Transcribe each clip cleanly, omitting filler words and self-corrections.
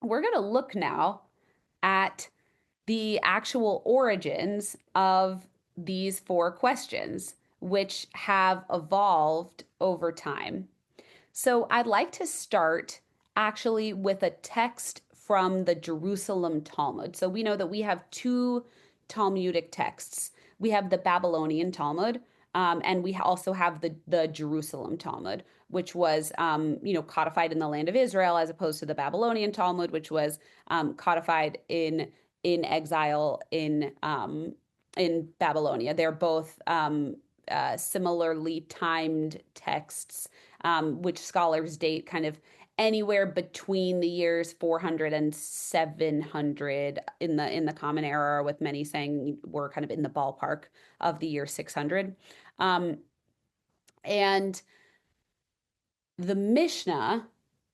we're going to look now at the actual origins of these four questions, which have evolved over time. So I'd like to start actually with a text from the Jerusalem Talmud. So we know that we have two Talmudic texts. We have the Babylonian Talmud, and we also have the Jerusalem Talmud, which was codified in the land of Israel, as opposed to the Babylonian Talmud, which was codified in exile in Babylonia. They're both similarly timed texts, which scholars date kind of anywhere between the years 400 and 700 in the Common Era, with many saying we're kind of in the ballpark of the year 600. And the Mishnah,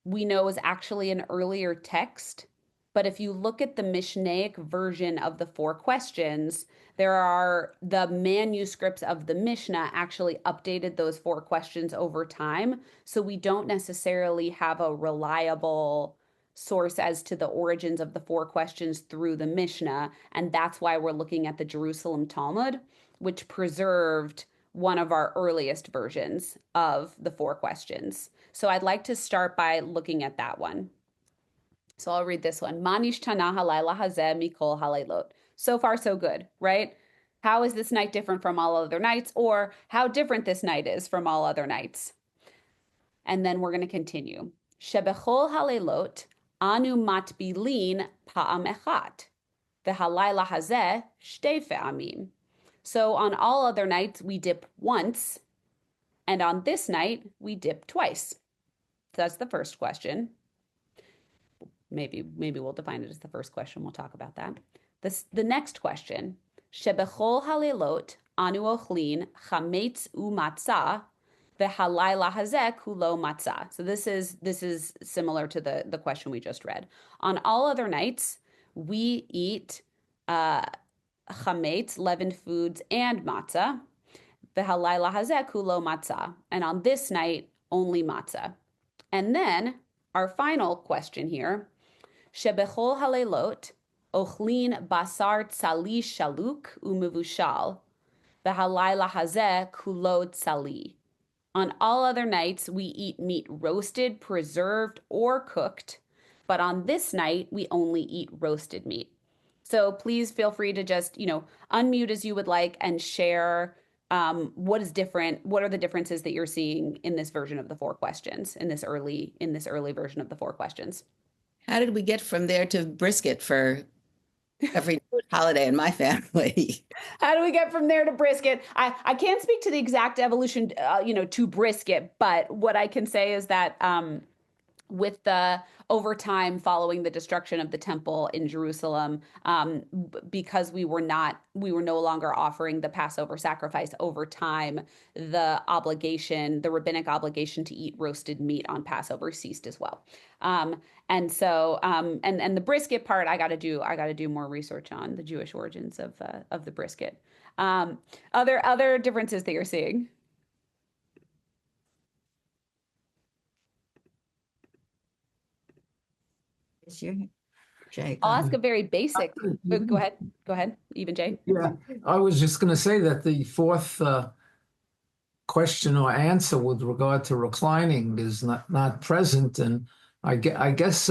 we know, is actually an earlier text. But if you look at the Mishnaic version of the four questions, there are the manuscripts of the Mishnah actually updated those four questions over time. So we don't necessarily have a reliable source as to the origins of the four questions through the Mishnah. And that's why we're looking at the Jerusalem Talmud, which preserved one of our earliest versions of the four questions. So I'd like to start by looking at that one. So I'll read this one. Manish tana halayla hazeh mikol halaylot. So far, so good, right? How is this night different from all other nights? Or how different this night is from all other nights? And then we're going to continue. Shebechol halaylot anu matbilin pa'am echat. V'halayla hazeh shtei fe'amim. So on all other nights, we dip once. And on this night, we dip twice. So that's the first question. Maybe we'll define it as the first question. We'll talk about that. The next question. Shebechol halelot anu ochlin chametz umatzah v'halayla hazeh kulo matzah. So this is similar to the question we just read. On all other nights, we eat chametz, leavened foods, and matzah. V'halayla hazeh kulo matzah. And on this night, only matzah. And then our final question here. Shebechol halelot ochlin basar tzali shaluk umevushal v'halayla hazeh kulo tzali. On all other nights, we eat meat roasted, preserved, or cooked, but on this night, we only eat roasted meat. So please feel free to just, unmute as you would like and share what is different. What are the differences that you're seeing in this version of the four questions, in this early version of the four questions? How did we get from there to brisket for every holiday in my family? How do we get from there to brisket? I can't speak to the exact evolution, to brisket, but what I can say is that with the over time following the destruction of the temple in Jerusalem, because we were no longer offering the Passover sacrifice over time, the rabbinic obligation to eat roasted meat on Passover ceased as well. And so, and the brisket part, I got to do more research on the Jewish origins of the brisket. Other differences that you're seeing? Jay, I'll ask a very basic. Go ahead, even Jay. Yeah, I was just going to say that the fourth question or answer with regard to reclining is not present, and I guess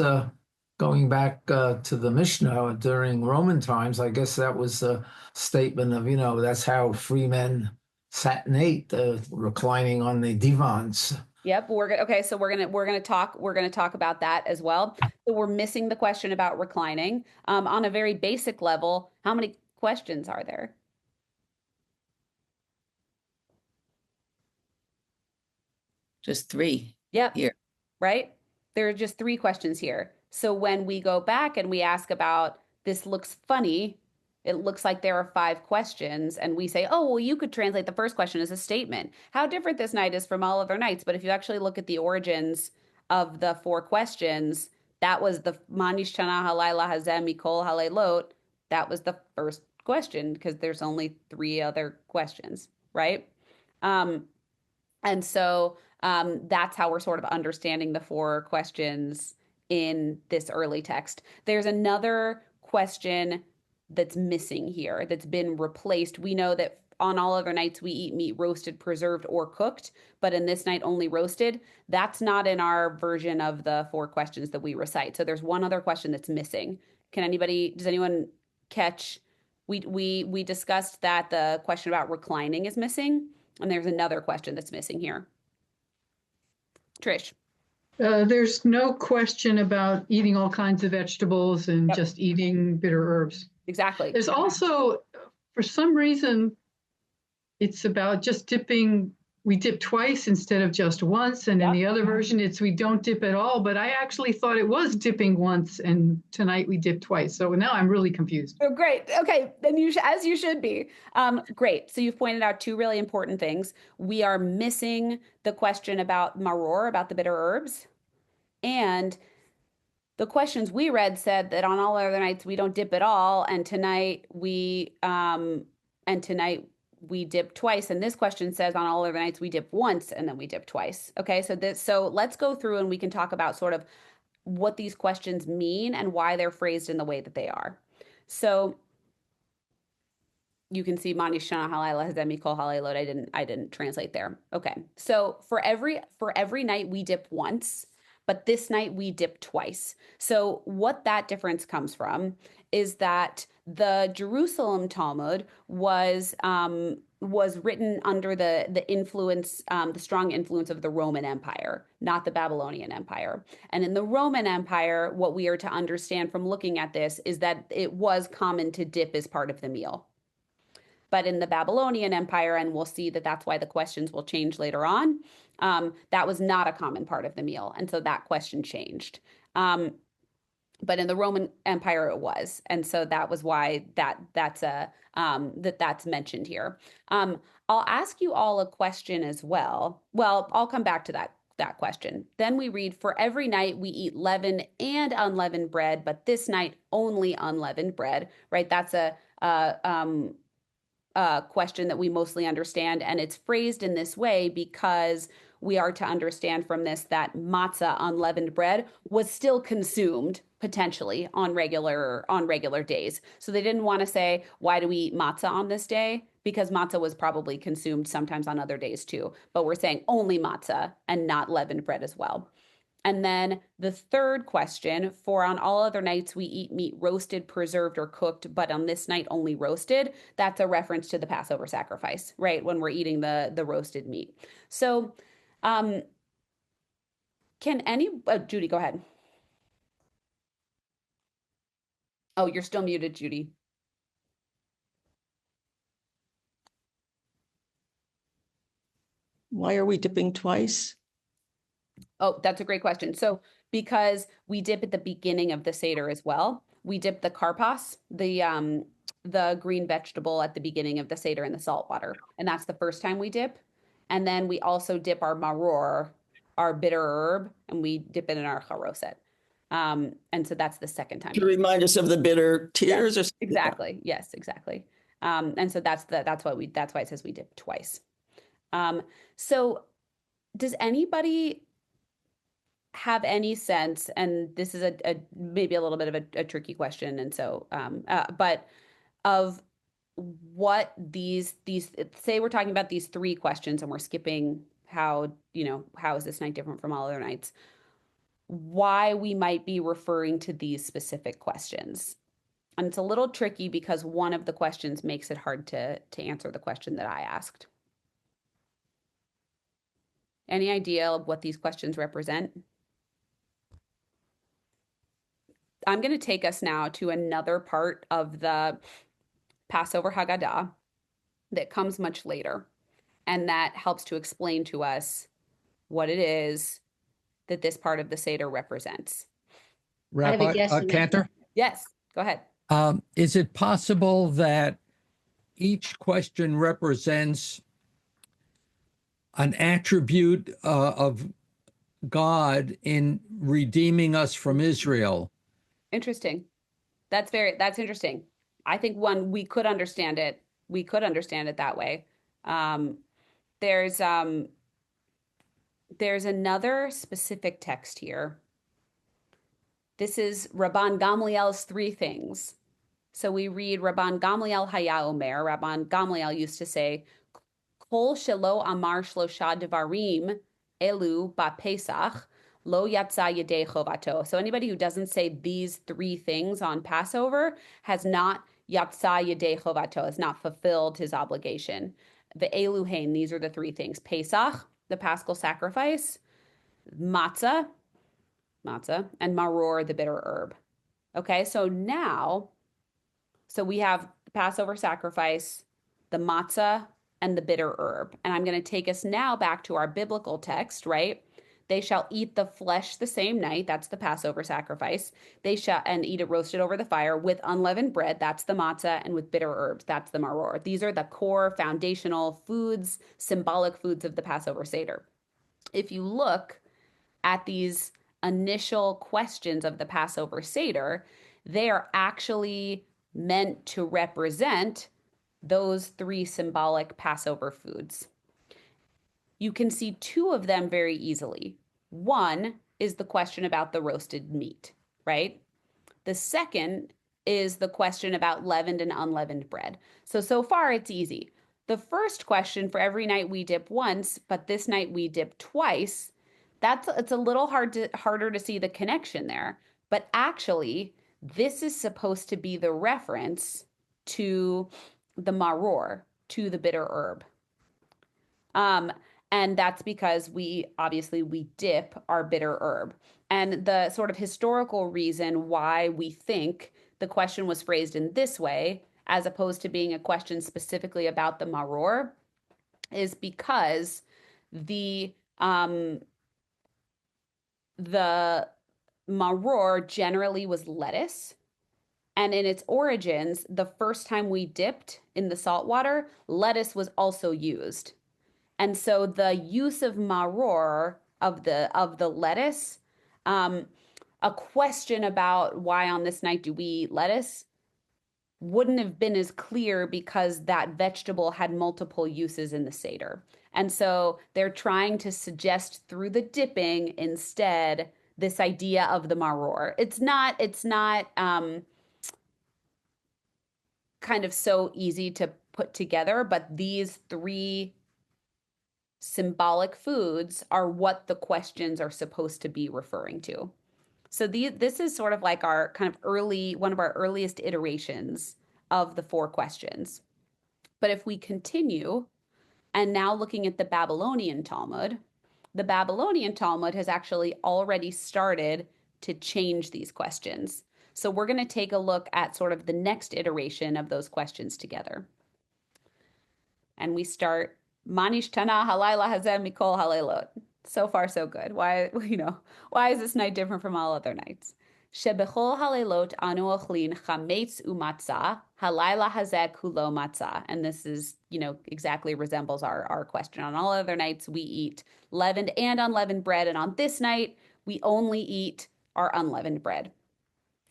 going back to the Mishnah during Roman times, I guess that was a statement of that's how free men sat and ate, reclining on the divans. Yep, so we're gonna talk about that as well. So we're missing the question about reclining. On a very basic level, how many questions are there? Just three. Yep. Here. Right? There are just three questions here. So when we go back and we ask about this looks funny, it looks like there are five questions, and we say, oh, well, you could translate the first question as a statement. How different this night is from all other nights. But if you actually look at the origins of the four questions, that was the Manish Chana Halayla Hazeh Mikol Halaylot. That was the first question because there's only three other questions, right? And so that's how we're sort of understanding the four questions in this early text. There's another question that's missing here that's been replaced. We know that on all other nights we eat meat roasted, preserved, or cooked, but in this night only roasted. That's not in our version of the 4 questions that we recite. So there's one other question that's missing. Does anyone catch? We discussed that the question about reclining is missing, and there's another question that's missing here. Trish. There's no question about eating all kinds of vegetables and Yep. just eating bitter herbs. Exactly. There's also, for some reason, it's about just dipping. We dip twice instead of just once. And in the other version, it's we don't dip at all. But I actually thought it was dipping once, and tonight we dip twice. So now I'm really confused. Oh, great. Okay, then as you should be. Great. So you've pointed out 2 really important things. We are missing the question about maror, about the bitter herbs, and the questions we read said that on all other nights we don't dip at all, and tonight we dip twice. And this question says on all other nights we dip once and then we dip twice. Okay, so let's go through and we can talk about sort of what these questions mean and why they're phrased in the way that they are. So you can see Mani Shana Halila Hazemi Kol Halilot. I didn't translate there. Okay. So for every night we dip once, but this night we dip twice. So what that difference comes from is that the Jerusalem Talmud was written under the influence, the strong influence of the Roman Empire, not the Babylonian Empire. And in the Roman Empire, what we are to understand from looking at this is that it was common to dip as part of the meal. But in the Babylonian Empire, and we'll see that that's why the questions will change later on, that was not a common part of the meal. And so that question changed. But in the Roman Empire, it was. And so that was why that's mentioned here. I'll ask you all a question as well. Well, I'll come back to that question. Then we read, for every night we eat leavened and unleavened bread, but this night only unleavened bread, right? That's a question that we mostly understand, and it's phrased in this way because we are to understand from this that matzah, unleavened bread, was still consumed potentially on regular days. So they didn't want to say, why do we eat matzah on this day? Because matzah was probably consumed sometimes on other days too. But we're saying only matzah and not leavened bread as well. And then the third question, for on all other nights we eat meat roasted, preserved, or cooked, but on this night only roasted. That's a reference to the Passover sacrifice, right? When we're eating the roasted meat. So Judy, go ahead. Oh, you're still muted, Judy. Why are we dipping twice? Oh, that's a great question. So because we dip at the beginning of the Seder as well. We dip the karpas, the green vegetable at the beginning of the Seder in the salt water. And that's the first time we dip. And then we also dip our maror, our bitter herb, and we dip it in our charoset. And so that's the second time. To remind us of the bitter tears, yes, or something? Exactly. Yes, exactly. And so that's why it says we dip twice. So does anybody have any sense, and this is a maybe a little bit of a tricky question, and so but of what these say we're talking about these 3 questions and we're skipping how is this night different from all other nights, why we might be referring to these specific questions. And it's a little tricky because one of the questions makes it hard to answer the question that I asked. Any idea of what these questions represent? I'm going to take us now to another part of the Passover Haggadah that comes much later, and that helps to explain to us what it is that this part of the Seder represents. Rabbi Cantor? Yes, go ahead. Is it possible that each question represents an attribute of God in redeeming us from Israel? Interesting. That's interesting. I think we could understand it. We could understand it that way. There's another specific text here This is Rabban Gamliel's three things. So we read Rabban Gamliel Haya Omer. Rabban Gamliel used to say, Kol shelo amar shlosha devarim elu ba-Pesach lo yatsa yedei chovato. So anybody who doesn't say these three things on Passover has not yatsa yedei chovato, has not fulfilled his obligation. The Eluhain, these are the three things. Pesach, the Paschal sacrifice, matzah, and maror, the bitter herb. Okay, so we have the Passover sacrifice, the matzah, and the bitter herb. And I'm going to take us now back to our biblical text, right? They shall eat the flesh the same night. That's the Passover sacrifice. They shall and eat it roasted over the fire with unleavened bread. That's the matzah, and with bitter herbs. That's the maror. These are the core foundational foods, symbolic foods of the Passover Seder. If you look at these initial questions of the Passover Seder, they are actually meant to represent those three symbolic Passover foods. You can see two of them very easily. One is the question about the roasted meat, right? The second is the question about leavened and unleavened bread. So far it's easy. The first question, for every night we dip once, but this night we dip twice, it's a little harder to see the connection there. But actually, this is supposed to be the reference to the maror, to the bitter herb. And that's because we dip our bitter herb. And the sort of historical reason why we think the question was phrased in this way, as opposed to being a question specifically about the maror, is because the maror generally was lettuce. And in its origins, the first time we dipped in the salt water, lettuce was also used. And so the use of maror, of the lettuce, a question about why on this night do we eat lettuce wouldn't have been as clear because that vegetable had multiple uses in the Seder. And so they're trying to suggest through the dipping instead this idea of the maror. It's not kind of so easy to put together, but these three symbolic foods are what the questions are supposed to be referring to. So this is sort of like our kind of one of our earliest iterations of the four questions. But if we continue, and now looking at the Babylonian Talmud has actually already started to change these questions. So we're going to take a look at sort of the next iteration of those questions together. And we start, Manishtana halayla hazeh mikol halaylot. So far, so good. Why is this night different from all other nights? Shebechol halaylot anu ochlin chametz umatzah halayla hazeh kulo matzah. And this is, exactly resembles our question. On all other nights, we eat leavened and unleavened bread. And on this night, we only eat our unleavened bread.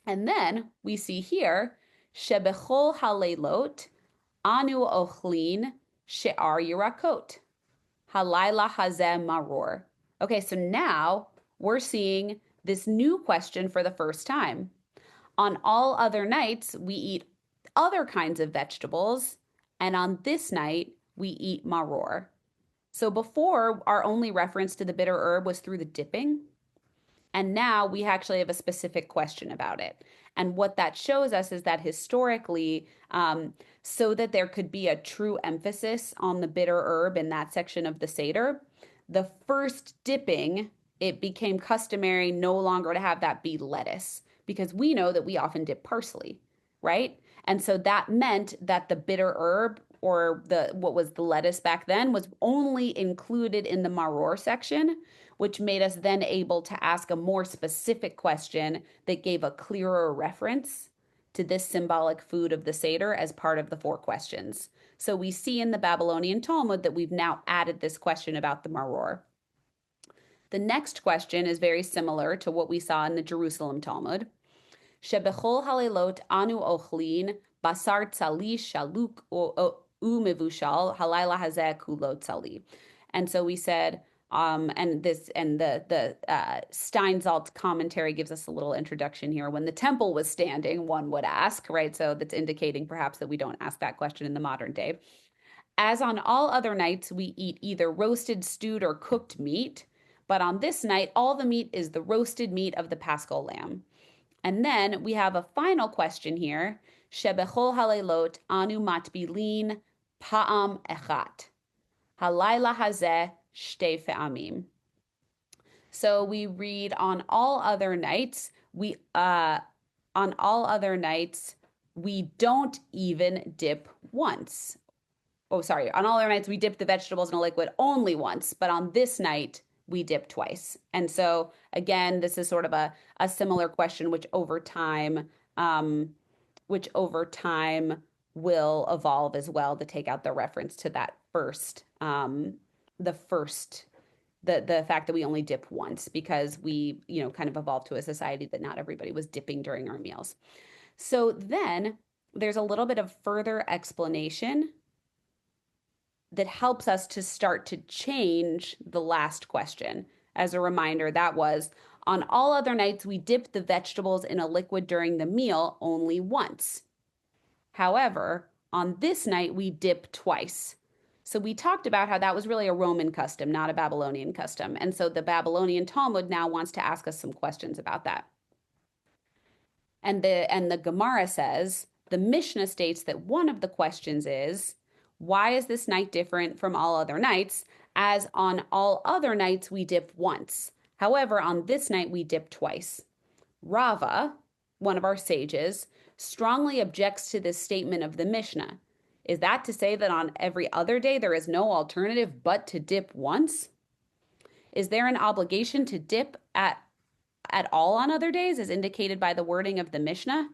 And then we see here, Shebechol halaylot anu ochlin she'ar yirakot. Halayla hazeh maror. Okay, so now we're seeing this new question for the first time. On all other nights, we eat other kinds of vegetables, and on this night, we eat maror. So before, our only reference to the bitter herb was through the dipping, and now we actually have a specific question about it. And what that shows us is that historically, so that there could be a true emphasis on the bitter herb in that section of the Seder, the first dipping, it became customary no longer to have that be lettuce, because we know that we often dip parsley, right? And so that meant that the bitter herb, or what was the lettuce back then, was only included in the maror section, which made us then able to ask a more specific question that gave a clearer reference to this symbolic food of the Seder as part of the four questions. So we see in the Babylonian Talmud that we've now added this question about the maror. The next question is very similar to what we saw in the Jerusalem Talmud. Shebechol halelot anu ochlin basar tzali shaluk umevushal halayla hazeh kulot tzali. And so we said, And the Steinsaltz commentary gives us a little introduction here. When the temple was standing, one would ask, right? So that's indicating perhaps that we don't ask that question in the modern day. As on all other nights, we eat either roasted, stewed, or cooked meat. But on this night, all the meat is the roasted meat of the Paschal lamb. And then we have a final question here. Shebechol halelot anu matbilin pa'am echat. Halayla hazeh shtei fe'amim. So we read on all other nights, we don't even dip once. Oh, sorry. On all other nights, we dip the vegetables in a liquid only once, but on this night, we dip twice. And so again, this is sort of a similar question, which over time will evolve as well to take out the reference to that the fact that we only dip once because we, kind of evolved to a society that not everybody was dipping during our meals. So then there's a little bit of further explanation that helps us to start to change the last question. As a reminder, that was on all other nights, we dip the vegetables in a liquid during the meal only once. However, on this night, we dip twice. So we talked about how that was really a Roman custom, not a Babylonian custom. And so the Babylonian Talmud now wants to ask us some questions about that. And the Gemara says, the Mishnah states that one of the questions is, why is this night different from all other nights? As on all other nights, we dip once. However, on this night, we dip twice. Rava, one of our sages, strongly objects to this statement of the Mishnah. Is that to say that on every other day there is no alternative but to dip once? Is there an obligation to dip at all on other days, as indicated by the wording of the Mishnah?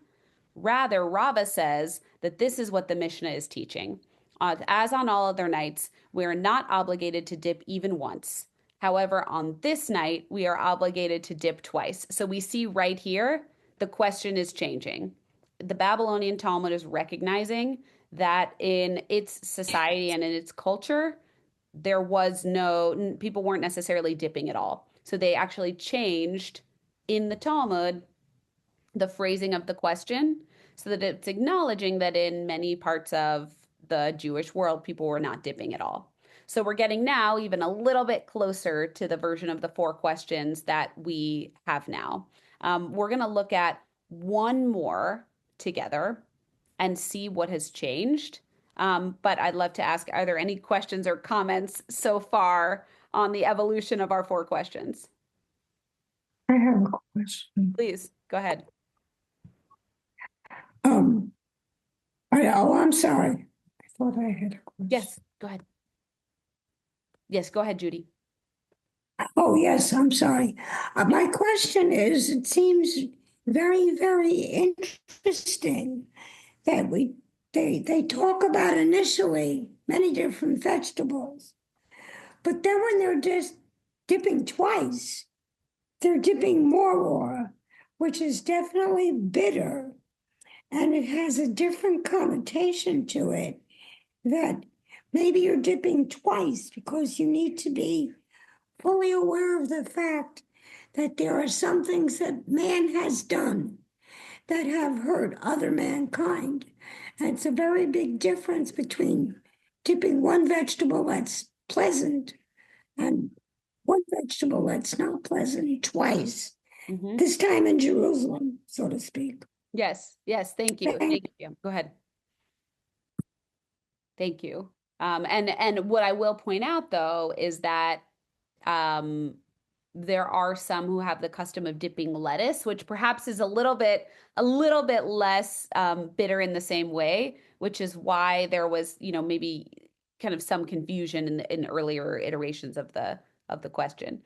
Rather, Rava says that this is what the Mishnah is teaching. As on all other nights, we are not obligated to dip even once. However, on this night, we are obligated to dip twice. So we see right here, the question is changing. The Babylonian Talmud is recognizing that in its society and in its culture, people weren't necessarily dipping at all. So they actually changed in the Talmud the phrasing of the question so that it's acknowledging that in many parts of the Jewish world, people were not dipping at all. So we're getting now even a little bit closer to the version of the 4 questions that we have now. We're going to look at one more together and see what has changed. But I'd love to ask, are there any questions or comments so far on the evolution of our 4 questions? I have a question. Please, go ahead. I'm sorry. I thought I had a question. Yes, go ahead. Yes, go ahead, Judy. Oh, yes, I'm sorry. My question is, it seems very, very interesting that they talk about initially many different vegetables, but then when they're just dipping twice, they're dipping more, which is definitely bitter, and it has a different connotation to it that maybe you're dipping twice because you need to be fully aware of the fact that there are some things that man has done that have hurt other mankind. And it's a very big difference between dipping one vegetable that's pleasant and one vegetable that's not pleasant twice. Mhm. This time in Jerusalem, so to speak. Yes, thank you. Thank you. Go ahead. Thank you. And what I will point out though is that there are some who have the custom of dipping lettuce, which perhaps is a little bit less bitter in the same way, which is why there was, maybe kind of some confusion in earlier iterations of the question.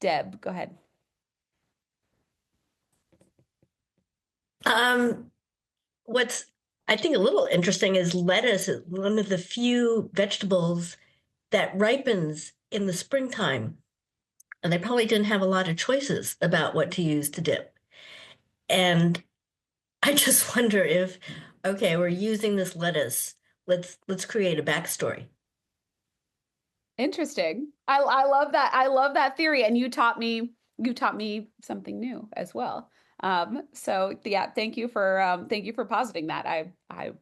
Deb, go ahead. What's I think a little interesting is lettuce is one of the few vegetables that ripens in the springtime. And they probably didn't have a lot of choices about what to use to dip. And I just wonder if, okay, we're using this lettuce. Let's create a backstory. Interesting. I love that. I love that theory. And you taught me something new as well. So yeah, thank you for positing that. I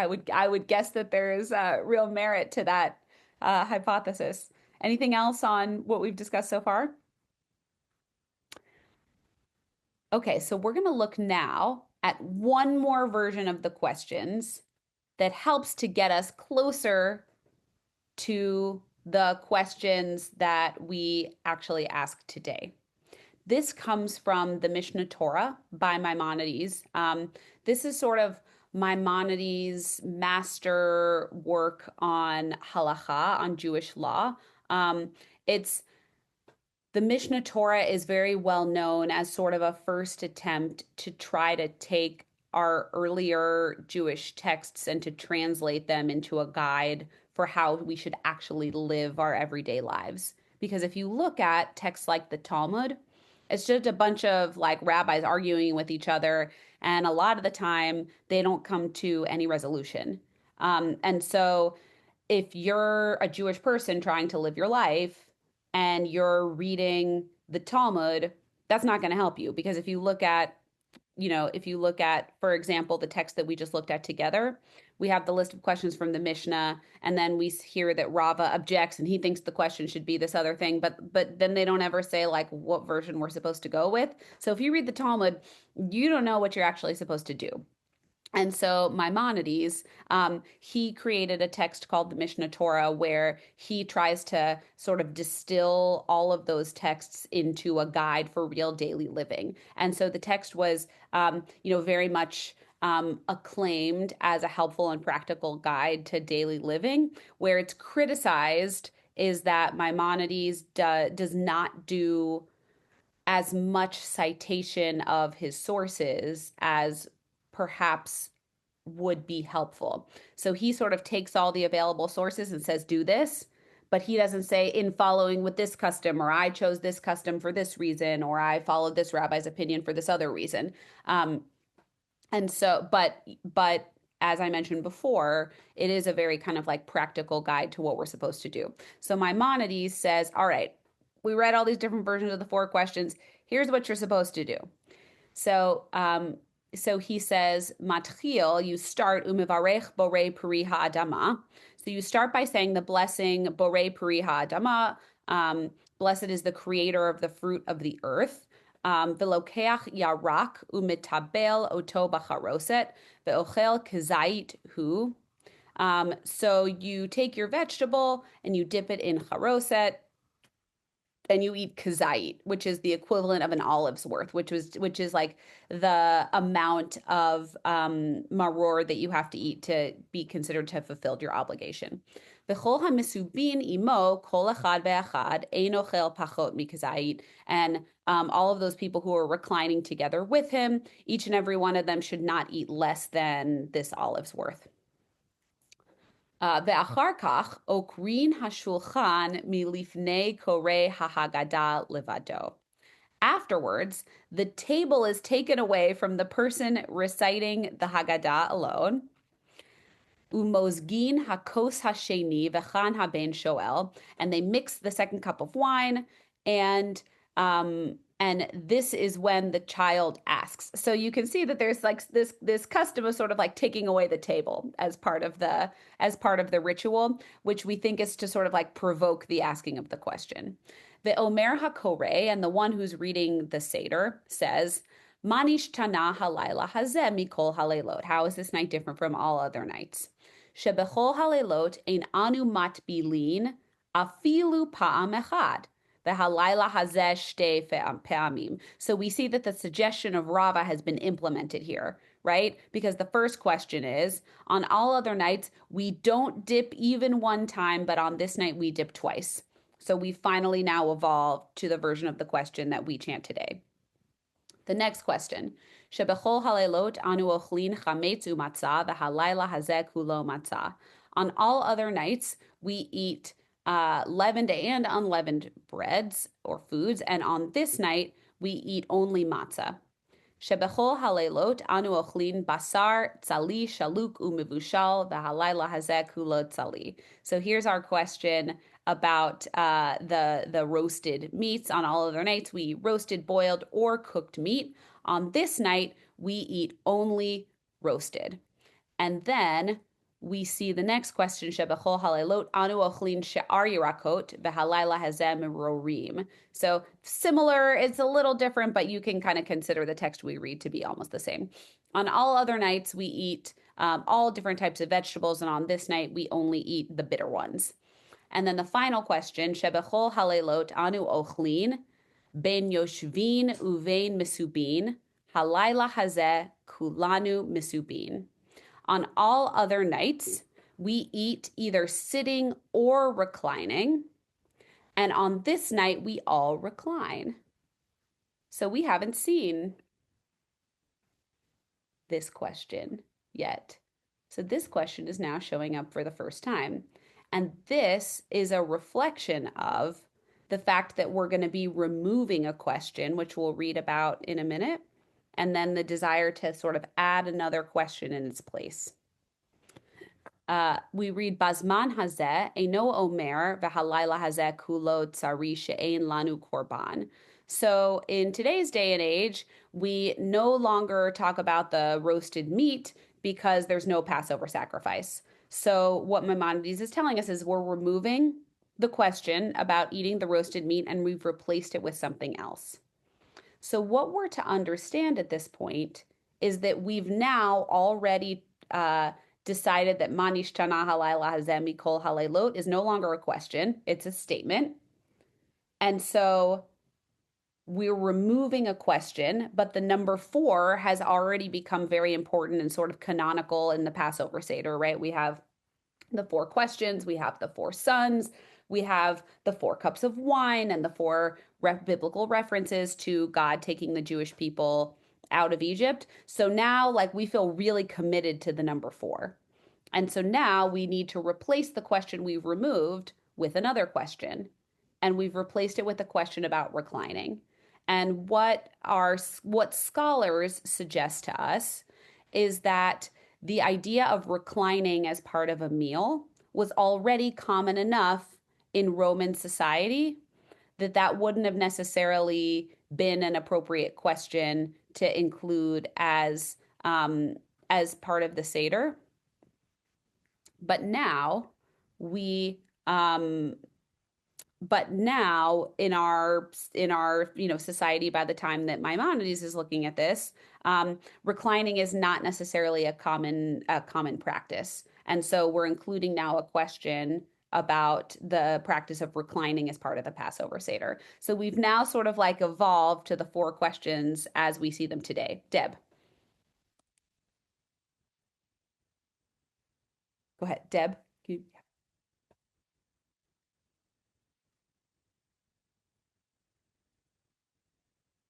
would guess that there is real merit to that hypothesis. Anything else on what we've discussed so far? Okay, so we're going to look now at one more version of the questions that helps to get us closer to the questions that we actually ask today. This comes from the Mishnah Torah by Maimonides. This is sort of Maimonides' master work on halacha, on Jewish law. It's the Mishnah Torah is very well known as sort of a first attempt to try to take our earlier Jewish texts and to translate them into a guide for how we should actually live our everyday lives. Because if you look at texts like the Talmud, it's just a bunch of like rabbis arguing with each other. And a lot of the time, they don't come to any resolution. And so, if you're a Jewish person trying to live your life and you're reading the Talmud, that's not going to help you because if you look at, for example, the text that we just looked at together, we have the list of questions from the Mishnah, and then we hear that Rava objects and he thinks the question should be this other thing, but then they don't ever say like what version we're supposed to go with. So if you read the Talmud, you don't know what you're actually supposed to do. And so Maimonides, he created a text called the Mishnah Torah where he tries to sort of distill all of those texts into a guide for real daily living. And so the text was, very much acclaimed as a helpful and practical guide to daily living. Where it's criticized is that Maimonides does not do as much citation of his sources as perhaps would be helpful. So he sort of takes all the available sources and says, do this, but he doesn't say in following with this custom, or I chose this custom for this reason, or I followed this rabbi's opinion for this other reason. And so, but as I mentioned before, it is a very kind of like practical guide to what we're supposed to do. So Maimonides says, all right, we read all these different versions of the 4 questions. Here's what you're supposed to do. So, so he says, Matchil, you start umivarech borei peri ha'adama. So you start by saying the blessing borei peri ha'adama. Blessed is the creator of the fruit of the earth. Velokeach yarak umitabel oto bacharoset veochel kazait hu. So you take your vegetable and you dip it in charoset, and you eat kazait, which is the equivalent of an olive's worth, which is like the amount of maror that you have to eat to be considered to have fulfilled your obligation. V'chol hamisubin imo kol echad ve'achad ein ochel pachot mikazait, and all of those people who are reclining together with him, each and every one of them should not eat less than this olive's worth. ואחר כך עוקרין השולחן מלפני קורא ההגדה לבדו. Afterwards, the table is taken away from the person reciting the Haggadah alone. Umozgin hakos hasheni v'chan haben shoel, and they mix the second cup of wine, and this is when the child asks. So you can see that there's like this custom of sort of like taking away the table as part of the ritual, which we think is to sort of like provoke the asking of the question. The Omer HaKoreh, and the one who's reading the Seder, says, Manish Tana Halayla Hazeh Mikol Halaylot. How is this night different from all other nights? Shebechol Halaylot ein anu matbilin afilu pa'am echad. So we see that the suggestion of Rava has been implemented here, right? Because the first question is, on all other nights, we don't dip even one time, but on this night we dip twice. So we finally now evolved to the version of the question that we chant today. The next question, Shebechol halelot anu ochlin chametz umatzah v'halayla hazeh kulo matzah. On all other nights, we eat leavened and unleavened breads or foods, and on this night we eat only matzah. Shebechol halelot anu ochlin basar tzali shaluk umivushal v'halayla hazeh kulo tzali. So here's our question: about the roasted meats. On all other nights, we eat roasted, boiled, or cooked meat. On this night, we eat only roasted. And then we see the next question, Shebechol halelot anu ochlin she'ar yirakot v'halayla hazeh merorim. So similar, it's a little different, but you can kind of consider the text we read to be almost the same. On all other nights, we eat all different types of vegetables, and on this night, we only eat the bitter ones. And then the final question, Shebechol halelot anu ochlin ben yoshvin uvein misubin halayla hazeh kulanu misubin. On all other nights, we eat either sitting or reclining. And on this night, we all recline. So we haven't seen this question yet. So this question is now showing up for the first time. And this is a reflection of the fact that we're going to be removing a question, which we'll read about in a minute, and then the desire to sort of add another question in its place. We read Bazman hazeh eno omer v'halayla hazeh kulo tsari she'ein lanu korban. So in today's day and age, we no longer talk about the roasted meat because there's no Passover sacrifice. So what Maimonides is telling us is we're removing the question about eating the roasted meat and we've replaced it with something else. So what we're to understand at this point is that we've now already decided that manishtana halayla hazeh mikol halelot is no longer a question, it's a statement. And so we're removing a question, but the number 4 has already become very important and sort of canonical in the Passover Seder, right? We have the 4 questions, we have the 4 sons, we have the 4 cups of wine and the 4 biblical references to God taking the Jewish people out of Egypt. So now, like, we feel really committed to the number 4. And so now we need to replace the question we've removed with another question. And we've replaced it with a question about reclining. And what scholars suggest to us is that the idea of reclining as part of a meal was already common enough in Roman society that wouldn't have necessarily been an appropriate question to include as part of the Seder. But now in our society, by the time that Maimonides is looking at this, reclining is not necessarily a common practice. And so we're including now a question about the practice of reclining as part of the Passover Seder. So we've now sort of like evolved to the 4 questions as we see them today. Deb. Go ahead, Deb.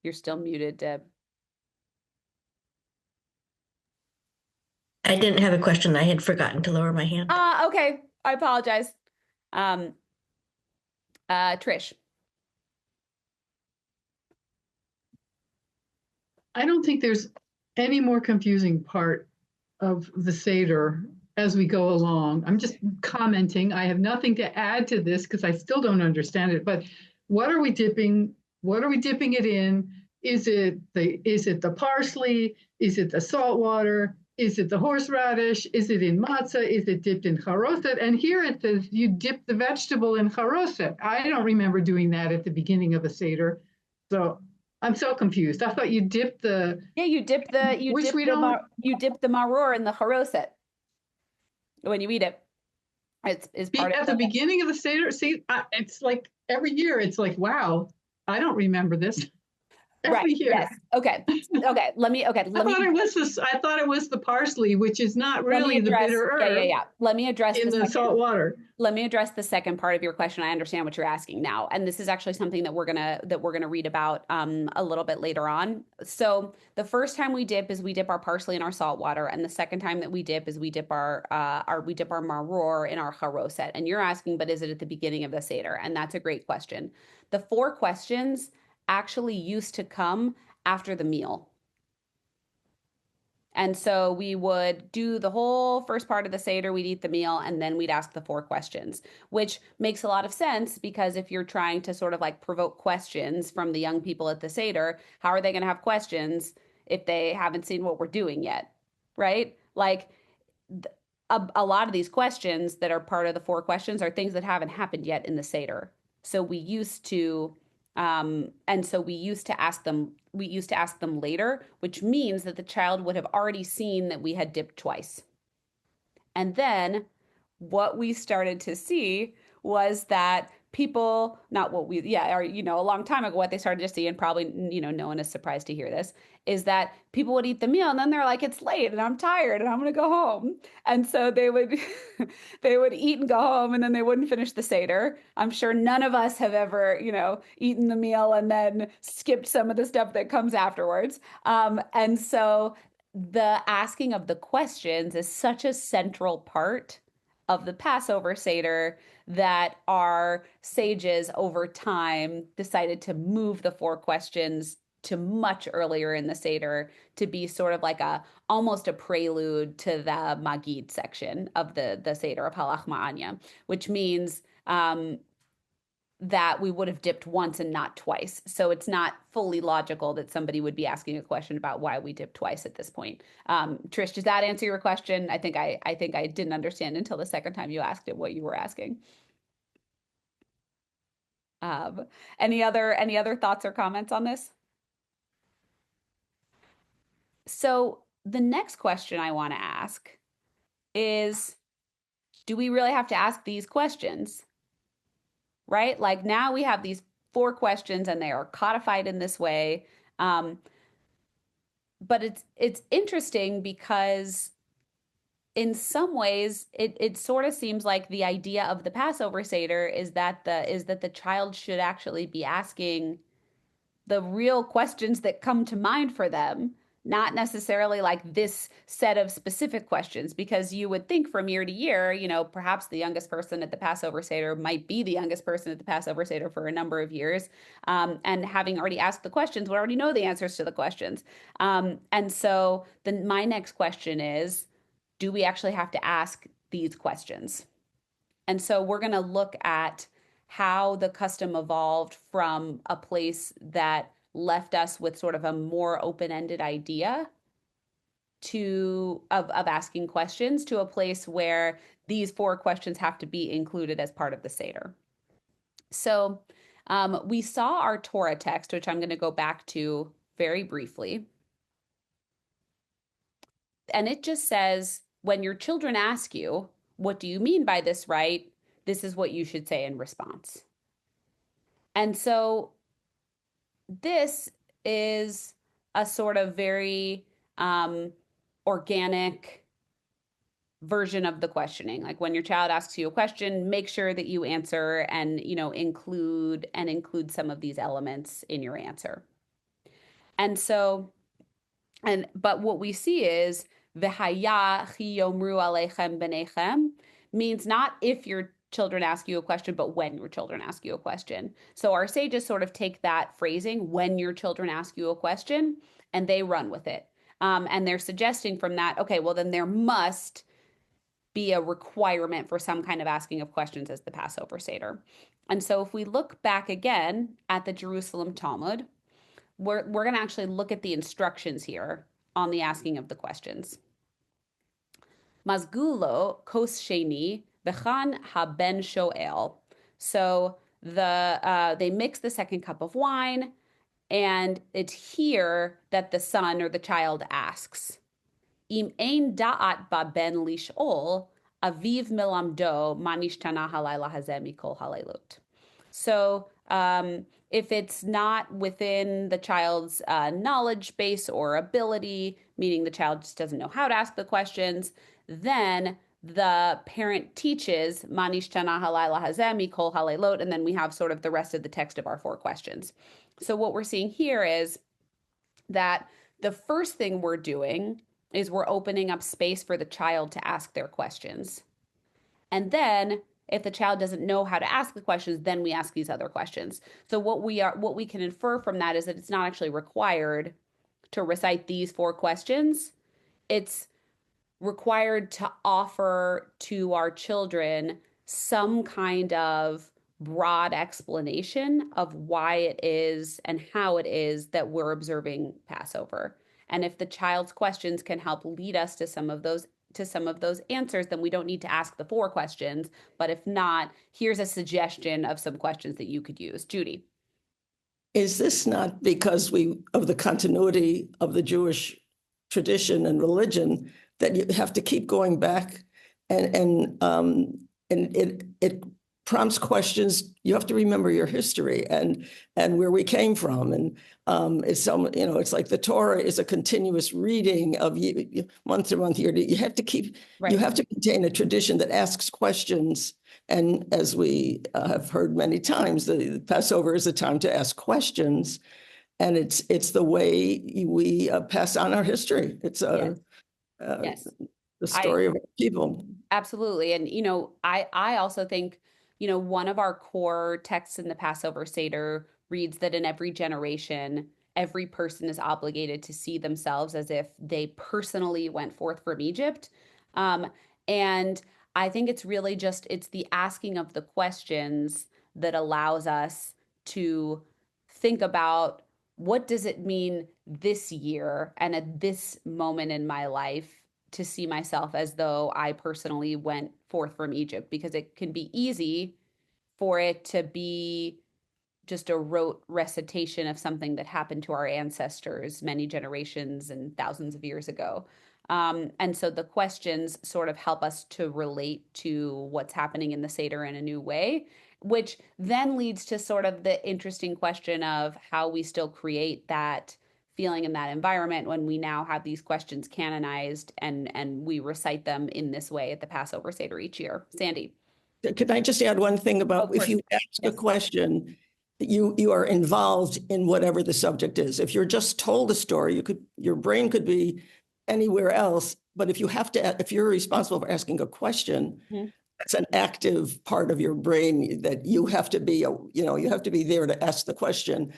You're still muted, Deb. I didn't have a question. I had forgotten to lower my hand. Okay. I apologize. Trish. I don't think there's any more confusing part of the Seder as we go along. I'm just commenting. I have nothing to add to this because I still don't understand it. But what are we dipping? What are we dipping it in? Is it the parsley? Is it the salt water? Is it the horseradish? Is it in matzah? Is it dipped in charoset? And here it says you dip the vegetable in charoset. I don't remember doing that at the beginning of a Seder. So I'm so confused. I thought you dipped the you dip the maror in the charoset when you eat it. It's part at the beginning of the Seder. See, it's like every year. It's like, wow, I don't remember this. Every year. Yes. Okay. Let me. I thought it was the parsley, which is not really the bitter herb. Yeah. Let me address in the salt water. Let me address the second part of your question. I understand what you're asking now, and this is actually something that we're gonna read about a little bit later on. So the first time we dip is we dip our parsley in our salt water, and the second time that we dip is we dip our maror in our charoset. And you're asking, but is it at the beginning of the Seder? And that's a great question. The 4 questions actually used to come after the meal. And so we would do the whole first part of the Seder, we'd eat the meal, and then we'd ask the 4 questions, which makes a lot of sense because if you're trying to sort of like provoke questions from the young people at the Seder, how are they going to have questions if they haven't seen what we're doing yet? Right? Like a lot of these questions that are part of the 4 questions are things that haven't happened yet in the Seder. So we used to and so we used to ask them later, which means that the child would have already seen that we had dipped twice. And then what we started to see was that people, not what we, yeah, or, a long time ago, what they started to see, and probably, no one is surprised to hear this, is that people would eat the meal and then they're like, it's late and I'm tired and I'm going to go home. And so they would, they would eat and go home and then they wouldn't finish the Seder. I'm sure none of us have ever, eaten the meal and then skipped some of the stuff that comes afterwards. And so the asking of the questions is such a central part of the Passover Seder that our sages over time decided to move the 4 questions to much earlier in the Seder to be sort of like almost a prelude to the Magid section of the Seder of Halach Ma'anya, which means that we would have dipped once and not twice. So it's not fully logical that somebody would be asking a question about why we dipped twice at this point. Trish, does that answer your question? I think I didn't understand until the second time you asked it what you were asking. Any other thoughts or comments on this? So the next question I want to ask is, do we really have to ask these questions? Right? Like now we have these 4 questions and they are codified in this way. But it's interesting because in some ways it sort of seems like the idea of the Passover Seder is that the child should actually be asking the real questions that come to mind for them, not necessarily like this set of specific questions, because you would think from year to year, perhaps the youngest person at the Passover Seder might be the youngest person at the Passover Seder for a number of years. And having already asked the questions, we already know the answers to the questions. And so then my next question is, do we actually have to ask these questions? And so we're going to look at how the custom evolved from a place that left us with sort of a more open-ended idea of asking questions to a place where these 4 questions have to be included as part of the Seder. So we saw our Torah text, which I'm going to go back to very briefly. And it just says, when your children ask you, what do you mean by this rite? This is what you should say in response. And so this is a sort of very organic version of the questioning. Like when your child asks you a question, make sure that you answer and, include some of these elements in your answer. And so, but what we see is v'haya chi yomru aleichem b'neichem means not if your children ask you a question, but when your children ask you a question. So our sages sort of take that phrasing, when your children ask you a question, and they run with it. And they're suggesting from that, okay, well, then there must be a requirement for some kind of asking of questions as the Passover Seder. And so if we look back again at the Jerusalem Talmud, we're going to actually look at the instructions here on the asking of the questions. Mazgulo kos sheni v'chan haben shoel. So they mix the second cup of wine, and it's here that the son or the child asks. Im ein da'at ba ben lish'ol, aviv milamdo manishtana halayla hazeh mikol halaylot. So if it's not within the child's knowledge base or ability, meaning the child just doesn't know how to ask the questions, then the parent teaches manishtana halayla hazeh mikol halaylot, and then we have sort of the rest of the text of our 4 questions. So what we're seeing here is that the first thing we're doing is we're opening up space for the child to ask their questions. And then if the child doesn't know how to ask the questions, then we ask these other questions. So what we can infer from that is that it's not actually required to recite these 4 questions. it's required to offer to our children some kind of broad explanation of why it is and how it is that we're observing Passover. And if the child's questions can help lead us to some of those answers, then we don't need to ask the four questions. But if not, here's a suggestion of some questions that you could use. Judy. Is this not because of the continuity of the Jewish tradition and religion that you have to keep going back and it prompts questions. You have to remember your history and where we came from. And it's like the Torah is a continuous reading of month to month, year to you have to keep, Right. You have to maintain a tradition that asks questions. And as we have heard many times, the Passover is a time to ask questions. And it's the way we pass on our history. It's Yes. the story of our people. Absolutely. And, I also think, one of our core texts in the Passover Seder reads that in every generation, every person is obligated to see themselves as if they personally went forth from Egypt. And I think it's really it's the asking of the questions that allows us to think about what does it mean this year and at this moment in my life to see myself as though I personally went forth from Egypt, because it can be easy for it to be just a rote recitation of something that happened to our ancestors many generations and thousands of years ago. And so the questions sort of help us to relate to what's happening in the Seder in a new way, which then leads to sort of the interesting question of how we still create that feeling in that environment when we now have these questions canonized and we recite them in this way at the Passover Seder each year. Sandy. Could I just add one thing about Of if course. you ask a Yes. question, you are involved in whatever the subject is. If you're just told a story, your brain could be anywhere else. But if you're responsible for asking a question, Mhm. it's an active part of your brain that you have to be, you have to be there to ask the question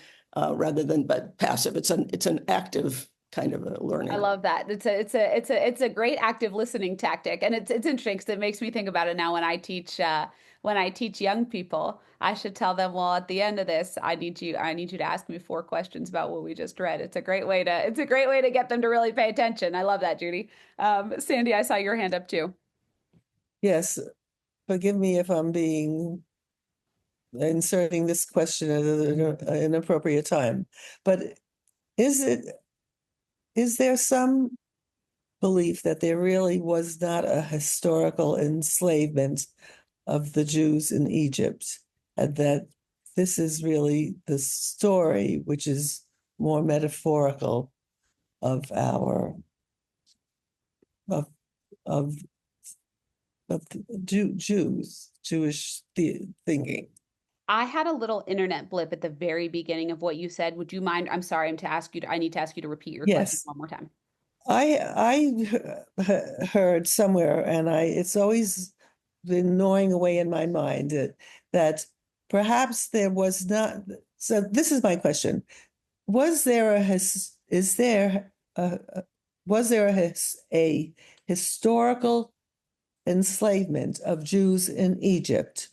rather than passive. It's an active kind of a learning. I love that. It's a great active listening tactic, and it's interesting because it makes me think about it now when I teach young people. I should tell them, well, at the end of this, I need you to ask me four questions about what we just read. It's a great way to get them to really pay attention. I love that, Judy. Sandy, I saw your hand up too. Yes, forgive me if I'm inserting this question at an inappropriate time, but is there some belief that there really was not a historical enslavement of the Jews in Egypt, and that this is really the story, which is more metaphorical of our of of Jewish thinking? I had a little internet blip at the very beginning of what you said. Would you mind? I'm sorry, I need to ask you to repeat your question Yes. one more time. I heard somewhere, and it's always been gnawing away in my mind that perhaps there was not. So this is my question: Was there a historical enslavement of Jews in Egypt,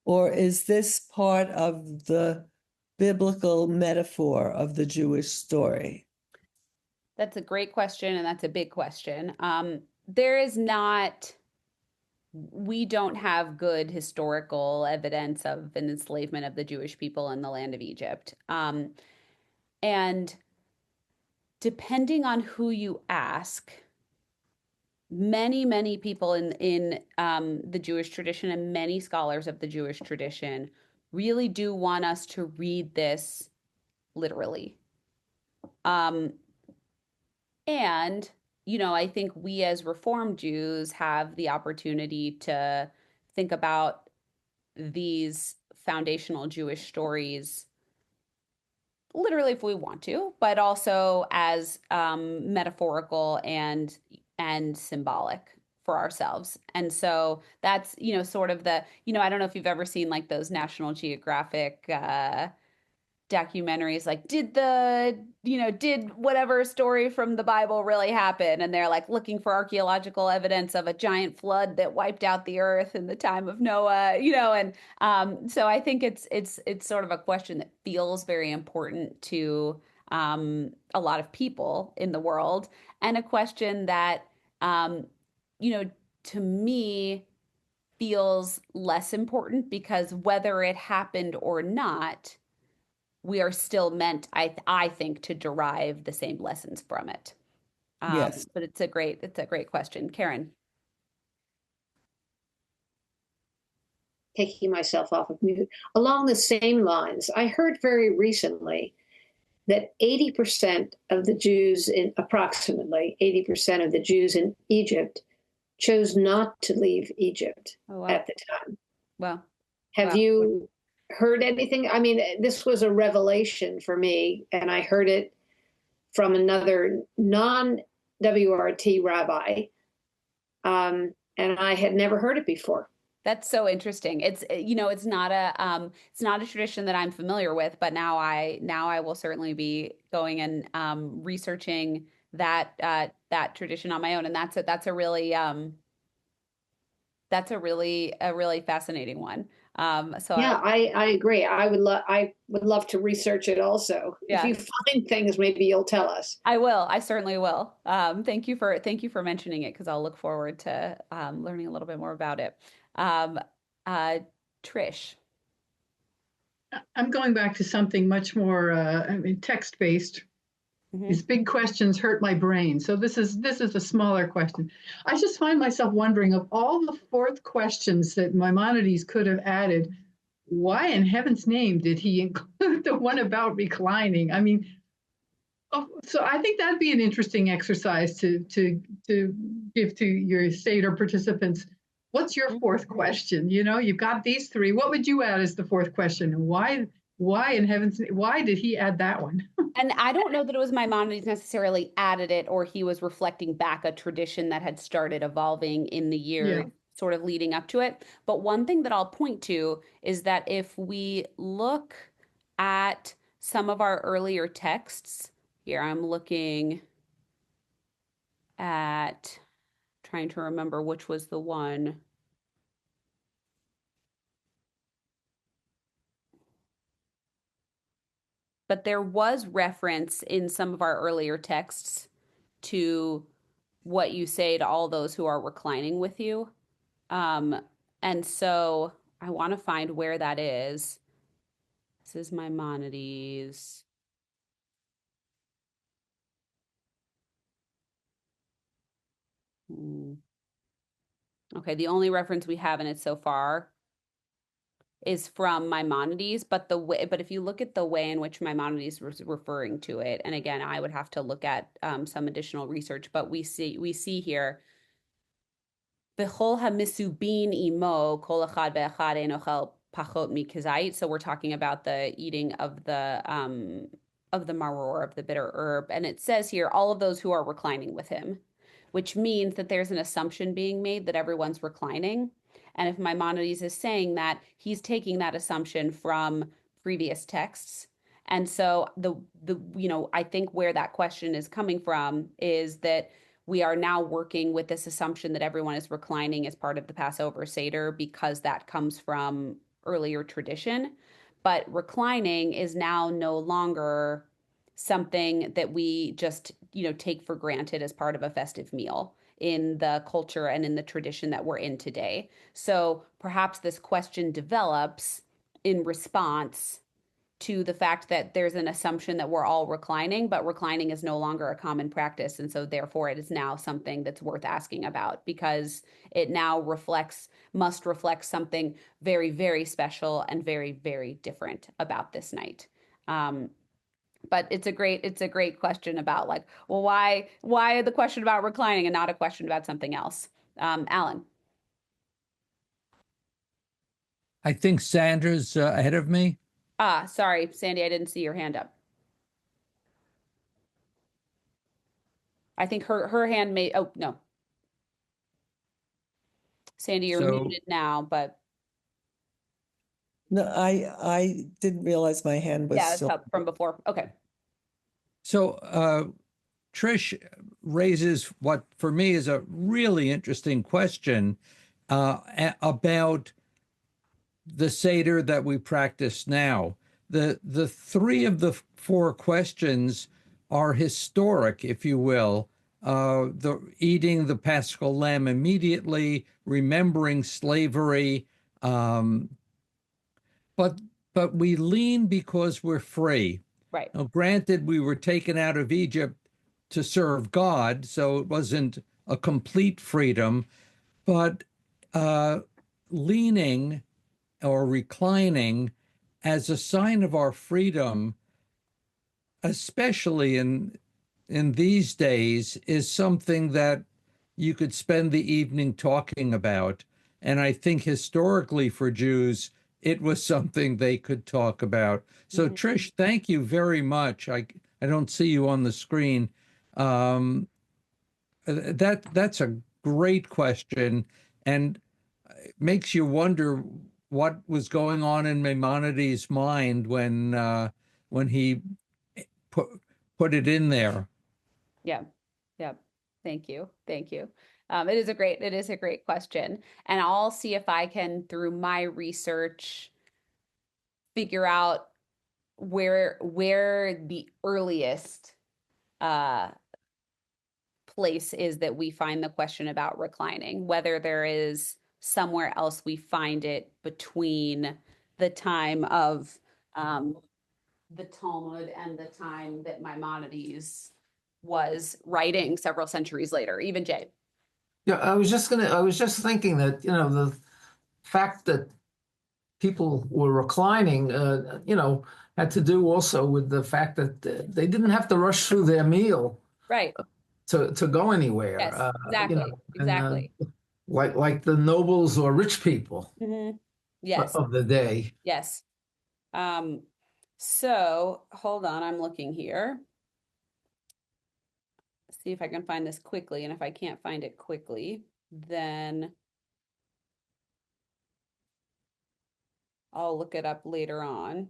or is this part of the biblical metaphor of the Jewish story? That's a great question, and that's a big question. There is not, we don't have good historical evidence of an enslavement of the Jewish people in the land of Egypt. And depending on who you ask, many people in the Jewish tradition and many scholars of the Jewish tradition really do want us to read this literally. And, I think we as Reformed Jews have the opportunity to think about these foundational Jewish stories literally if we want to, but also as metaphorical and symbolic for ourselves. And so that's, sort of I don't know if you've ever seen like those National Geographic documentaries like, did whatever story from the Bible really happen? And they're like looking for archaeological evidence of a giant flood that wiped out the earth in the time of Noah, and so I think it's sort of a question that feels very important to a lot of people in the world, and a question that um, you know, to me feels less important, because whether it happened or not, we are still meant, I think, to derive the same lessons from it. Yes. But it's a great question, Karen. Taking myself off of mute. Along the same lines, I heard very recently that 80% of the Jews approximately 80% of the Jews in Egypt chose not to leave Egypt Oh, wow. at the time. Well, Have wow. you heard anything? I mean, this was a revelation for me, and I heard it from another non-WRT rabbi, and I had never heard it before. That's so interesting. It's not a tradition that I'm familiar with, but now I will certainly be going and researching that tradition on my own, and that's a really fascinating one. So Yeah, I agree. I would love to research it also. If yeah, you find things, maybe you'll tell us. I will. I certainly will. Thank you for mentioning it, because I'll look forward to learning a little bit more about it. Um, uh, Trish. I'm going back to something much more, text-based. Mhm. These big questions hurt my brain. So this is a smaller question. I just find myself wondering, of all the fourth questions that Maimonides could have added, why in heaven's name did he include the one about reclining? I mean, so I think that'd be an interesting exercise to give to your Seder participants. What's your fourth question? You've got these three. What would you add as the fourth question? And why in heaven's name, why did he add that one? And I don't know that it was Maimonides necessarily added it, or he was reflecting back a tradition that had started evolving in the years Yeah. sort of leading up to it. But one thing that I'll point to is that if we look at some of our earlier texts, here I'm looking at, trying to remember which was the one. But there was reference in some of our earlier texts to what you say to all those who are reclining with you. Um, and so I want to find where that is. This is Maimonides. Hmm. Okay, the only reference we have in it so far is from Maimonides, but if you look at the way in which Maimonides was referring to it, and again, I would have to look at some additional research, but we see here, B'chol hamisubin imo kol echad ve'echad ein ochel pachot mikazait. So we're talking about the eating of the maror, of the bitter herb, and it says here all of those who are reclining with him, which means that there's an assumption being made that everyone's reclining. And if Maimonides is saying that, he's taking that assumption from previous texts. And so I think where that question is coming from is that we are now working with this assumption that everyone is reclining as part of the Passover Seder, because that comes from earlier tradition. But reclining is now no longer something that we just, take for granted as part of a festive meal in the culture and in the tradition that we're in today. So perhaps this question develops in response to the fact that there's an assumption that we're all reclining, but reclining is no longer a common practice. And so therefore it is now something that's worth asking about, because it now must reflect something very, very special and very, very different about this night. But it's a great question about, like, well, why the question about reclining and not a question about something else? Alan. I think Sandra's ahead of me. Sorry, Sandy, I didn't see your hand up. I think her hand may, oh, no. Sandy, you're So muted now, but No, I didn't realize my hand was Yeah, it's still. up from before. Okay. So Trish raises what for me is a really interesting question about the Seder that we practice now. The three of the four questions are historic, if you will. The eating the Paschal lamb immediately, remembering slavery, um, but we lean because we're free. Right. Now, granted, we were taken out of Egypt to serve God, so it wasn't a complete freedom, but leaning or reclining as a sign of our freedom, especially in these days, is something that you could spend the evening talking about. And I think historically for Jews, it was something they could talk about. So Trish, thank you very much. I don't see you on the screen. That's a great question, and makes you wonder what was going on in Maimonides' mind when he put it in there. Yeah. Yeah. Thank you. Thank you. It is a great question. And I'll see if I can, through my research, figure out where the earliest uh place is that we find the question about reclining, whether there is somewhere else we find it between the time of the Talmud and the time that Maimonides was writing several centuries later, even Jay. Yeah, I was just thinking that, the fact that people were reclining, had to do also with the fact that they didn't have to rush through their meal Right. to go anywhere. Yes, exactly. Exactly. Like the nobles or rich people Yes. of the day. Yes. So hold on, I'm looking here. See if I can find this quickly, and if I can't find it quickly, then I'll look it up later on.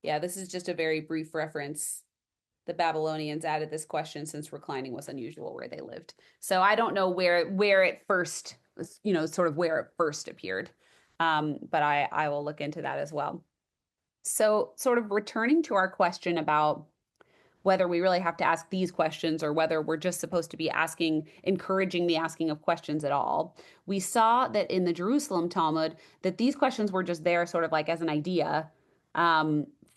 Yeah, this is just a very brief reference. The Babylonians added this question since reclining was unusual where they lived. So I don't know where it first, sort of where it first appeared. But I will look into that as well. So sort of returning to our question about whether we really have to ask these questions or whether we're just supposed to be encouraging the asking of questions at all. We saw that in the Jerusalem Talmud that these questions were just there sort of like as an idea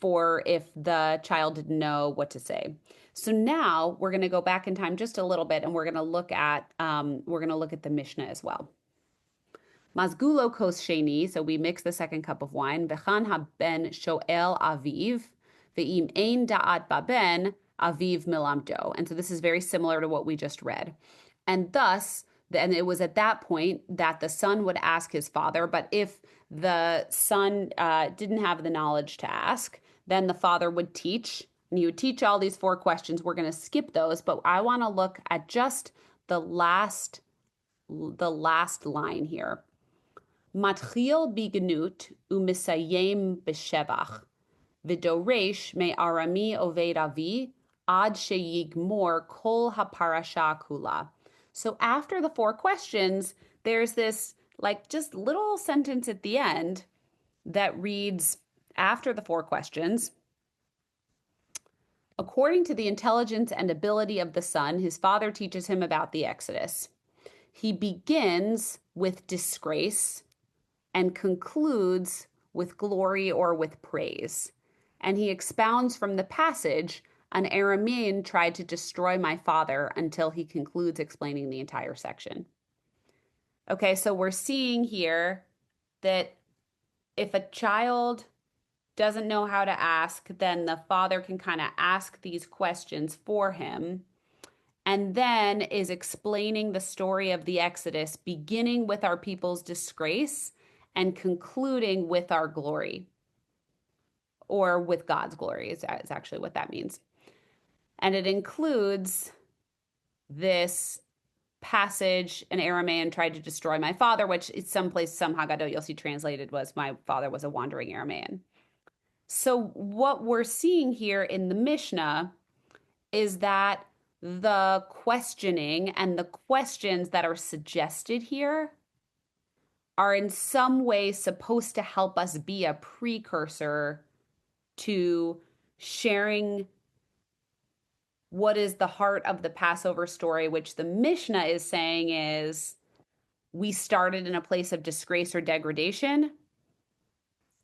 for if the child didn't know what to say. So now we're going to go back in time just a little bit and we're going to look at the Mishnah as well. Mazgulo kos sheni, so we mix the second cup of wine. V'chan haben shoel aviv, ve'im ein da'at baben, aviv milamdo. And so this is very similar to what we just read. And thus, and it was at that point that the son would ask his father, but if the son didn't have the knowledge to ask, then the father would teach, and he would teach all these four questions. We're going to skip those, but I want to look at just the last line here. Matchil bignut umisayem b'shevach, v'doresh me'arami oved avi ad sheyigmor kol haparasha kula. So after the four questions, there's this like just little sentence at the end that reads, after the four questions, according to the intelligence and ability of the son, his father teaches him about the Exodus. He begins with disgrace and concludes with glory or with praise. And he expounds from the passage, an Aramean tried to destroy my father, until he concludes explaining the entire section. Okay, so we're seeing here that if a child doesn't know how to ask, then the father can kind of ask these questions for him, and then is explaining the story of the Exodus, beginning with our people's disgrace and concluding with our glory, or with God's glory is actually what that means. And it includes this passage, an Aramaean tried to destroy my father, which is someplace, some Haggadah you'll see translated was my father was a wandering Aramaean. So what we're seeing here in the Mishnah is that the questioning and the questions that are suggested here are in some way supposed to help us be a precursor to sharing what is the heart of the Passover story, which the Mishnah is saying is we started in a place of disgrace or degradation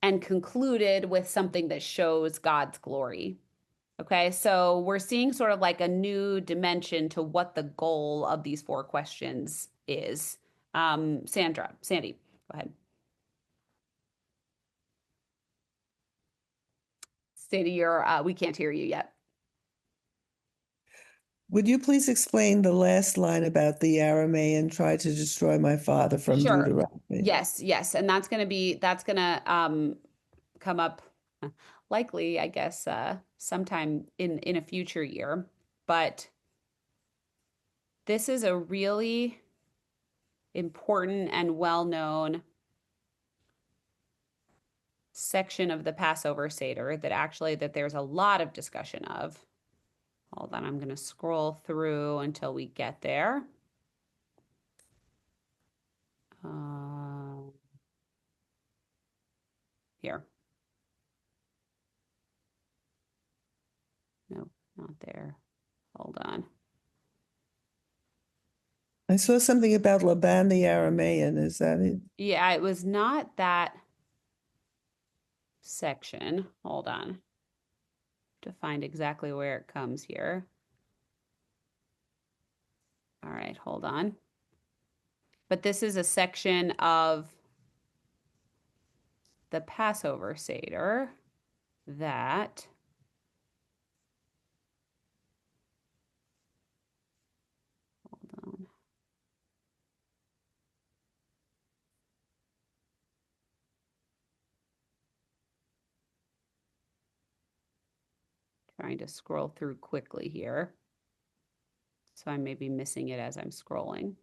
and concluded with something that shows God's glory. Okay, so we're seeing sort of like a new dimension to what the goal of these four questions is. Sandy, go ahead. Sandy, we can't hear you yet. Would you please explain the last line about the Aramaean tried to destroy my father from Sure. Deuteronomy? Yes, and that's gonna come up likely, I guess, sometime in a future year. But this is a really important and well-known section of the Passover Seder that there's a lot of discussion of. Hold on, I'm going to scroll through until we get there. Here. No, not there. Hold on. I saw something about Laban the Aramaean. Is that it? Yeah, it was not that section. Hold on. To find exactly where it comes here. All right, hold on. But this is a section of the Passover Seder that hold on. Trying to scroll through quickly here. So I may be missing it as I'm scrolling.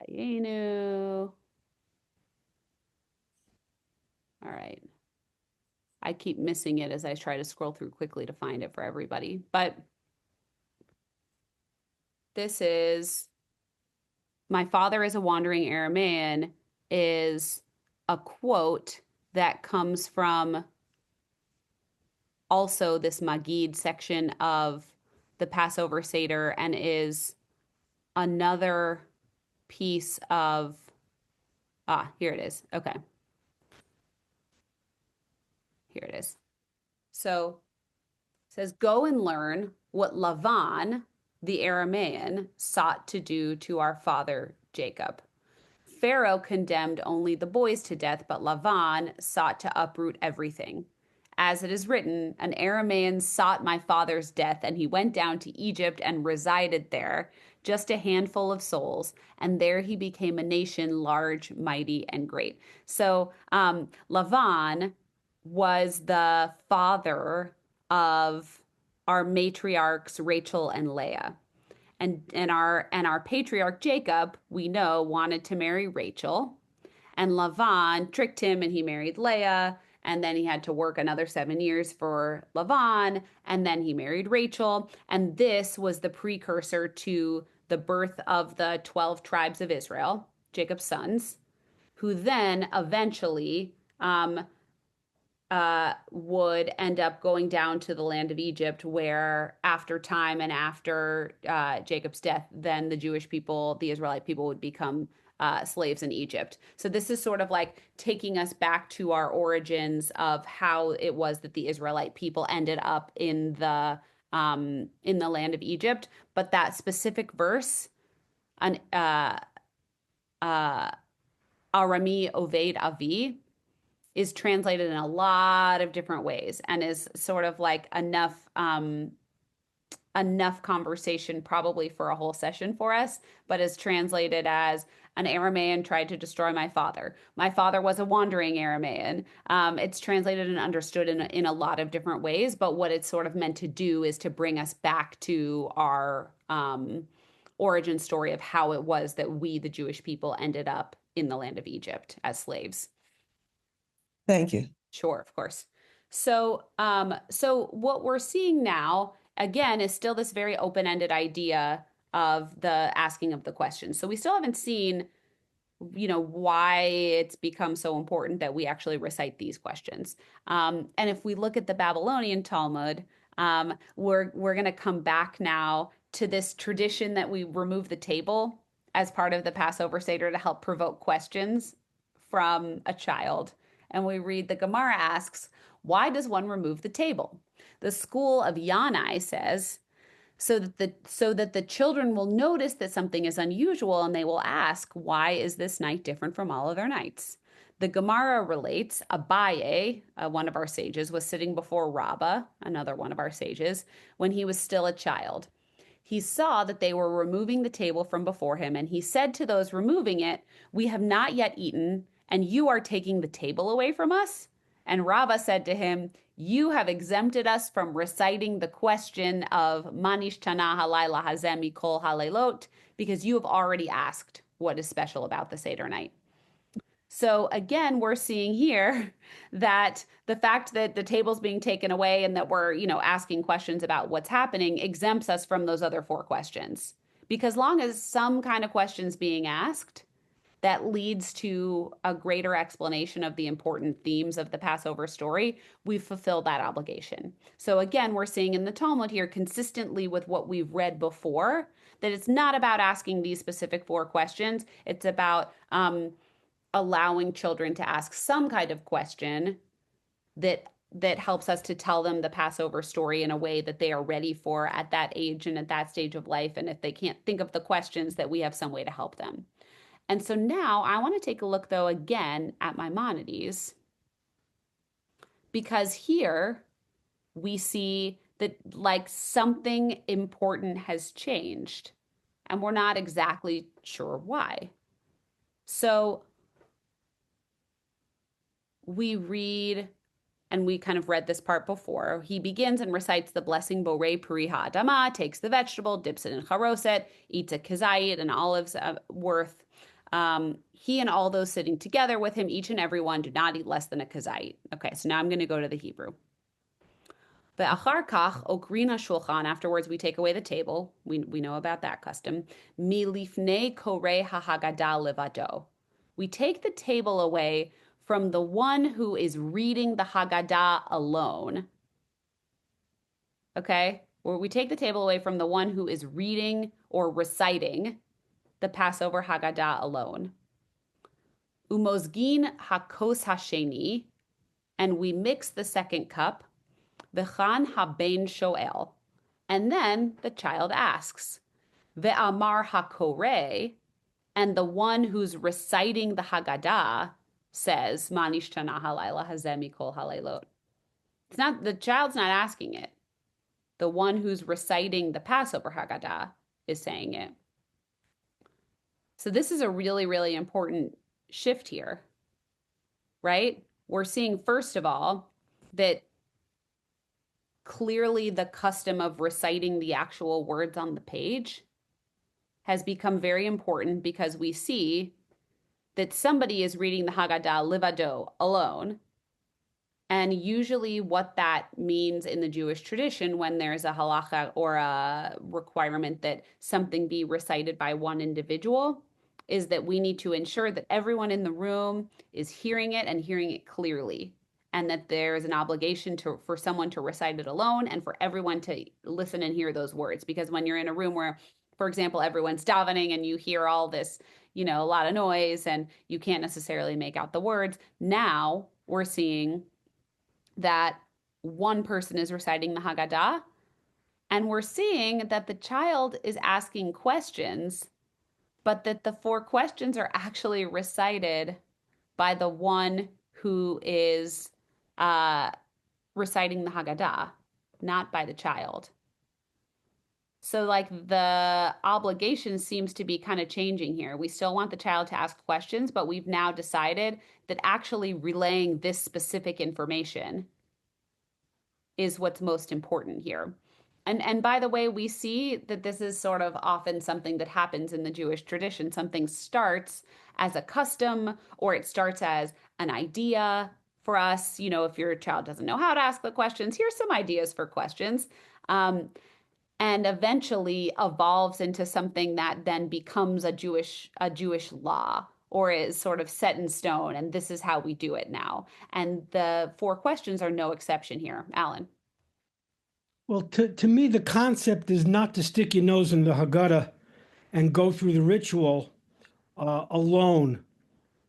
Dayenu. All right. I keep missing it as I try to scroll through quickly to find it for everybody. But this is my father is a wandering Aramaean is a quote that comes from also this Magid section of the Passover Seder and is another piece of, here it is. Okay. Here it is. So it says, go and learn what Lavan, the Aramaean, sought to do to our father Jacob. Pharaoh condemned only the boys to death, but Lavan sought to uproot everything. As it is written, an Aramaean sought my father's death, and he went down to Egypt and resided there, just a handful of souls, and there he became a nation large, mighty, and great. So Lavan was the father of our matriarchs Rachel and Leah. And our patriarch Jacob, we know, wanted to marry Rachel, and Lavan tricked him and he married Leah, and then he had to work another 7 years for Lavan, and then he married Rachel, and this was the precursor to the birth of the 12 tribes of Israel, Jacob's sons, who then eventually would end up going down to the land of Egypt, where after time and after Jacob's death, then the Jewish people, the Israelite people, would become slaves in Egypt. So this is sort of like taking us back to our origins of how it was that the Israelite people ended up in the land of Egypt. But that specific verse, Arami Oved Avi, is translated in a lot of different ways and is sort of like enough conversation probably for a whole session for us, but is translated as an Aramaean tried to destroy my father. My father was a wandering Aramaean. It's translated and understood in a lot of different ways, but what it's sort of meant to do is to bring us back to our origin story of how it was that we, the Jewish people, ended up in the land of Egypt as slaves. Thank you. Sure, of course. So what we're seeing now, again, is still this very open-ended idea of the asking of the questions. So we still haven't seen, why it's become so important that we actually recite these questions. And if we look at the Babylonian Talmud, we're going to come back now to this tradition that we remove the table as part of the Passover Seder to help provoke questions from a child. And we read, the Gemara asks, why does one remove the table? The school of Yanai says, so that the children will notice that something is unusual and they will ask, why is this night different from all other nights? The Gemara relates, Abaye, one of our sages, was sitting before Rabbah, another one of our sages, when he was still a child. He saw that they were removing the table from before him, and he said to those removing it, we have not yet eaten, and you are taking the table away from us? And Rabbah said to him, you have exempted us from reciting the question of Manish Tana Halayla Hazemi Kol Halelot, because you have already asked what is special about the Seder night. So again, we're seeing here that the fact that the table's being taken away and that we're, asking questions about what's happening exempts us from those other 4 questions. Because long as some kind of question's being asked, that leads to a greater explanation of the important themes of the Passover story, we've fulfilled that obligation. So again, we're seeing in the Talmud here, consistently with what we've read before, that it's not about asking these specific 4 questions. It's about allowing children to ask some kind of question that helps us to tell them the Passover story in a way that they are ready for at that age and at that stage of life. And if they can't think of the questions, that we have some way to help them. And so now I want to take a look, though, again at Maimonides, because here we see that something important has changed, and we're not exactly sure why. So we read, and we kind of read this part before, he begins and recites the blessing Borei Puri Ha'adama, takes the vegetable, dips it in charoset, eats a kazayit, an olive's worth. He and all those sitting together with him, each and every one, do not eat less than a kazayit. Okay, so now I'm going to go to the Hebrew. Ve'achar kach okrin hashulchan. Afterwards, we take away the table. We know about that custom. Milifnei korei hahagadah levado. We take the table away from the one who is reading the Haggadah alone. Okay, where we take the table away from the one who is reading or reciting the Passover Haggadah alone. Umozgin hakos hasheni, and we mix the second cup. V'chan haben shoel, and then the child asks. Ve'amar hakoreh, and the one who's reciting the Haggadah says, Manish Tana Halayla Hazemi Kol Halelot. It's not, the child's not asking it. The one who's reciting the Passover Haggadah is saying it. So this is a really, really important shift here, right? We're seeing, first of all, that clearly the custom of reciting the actual words on the page has become very important, because we see that somebody is reading the Haggadah livado, alone. And usually what that means in the Jewish tradition, when there's a halacha or a requirement that something be recited by one individual, is that we need to ensure that everyone in the room is hearing it and hearing it clearly, and that there's an obligation for someone to recite it alone and for everyone to listen and hear those words. Because when you're in a room where, for example, everyone's davening and you hear all this, a lot of noise and you can't necessarily make out the words, now we're seeing that one person is reciting the Haggadah, and we're seeing that the child is asking questions, but that the 4 questions are actually recited by the one who is reciting the Haggadah, not by the child. So like the obligation seems to be kind of changing here. We still want the child to ask questions, but we've now decided that actually relaying this specific information is what's most important here. And by the way, we see that this is sort of often something that happens in the Jewish tradition. Something starts as a custom, or it starts as an idea for us. You know, if your child doesn't know how to ask the questions, here's some ideas for questions. And eventually evolves into something that then becomes a Jewish law, or is sort of set in stone, and this is how we do it now. And the 4 questions are no exception here. Alan. Well, to me, the concept is not to stick your nose in the Haggadah and go through the ritual alone.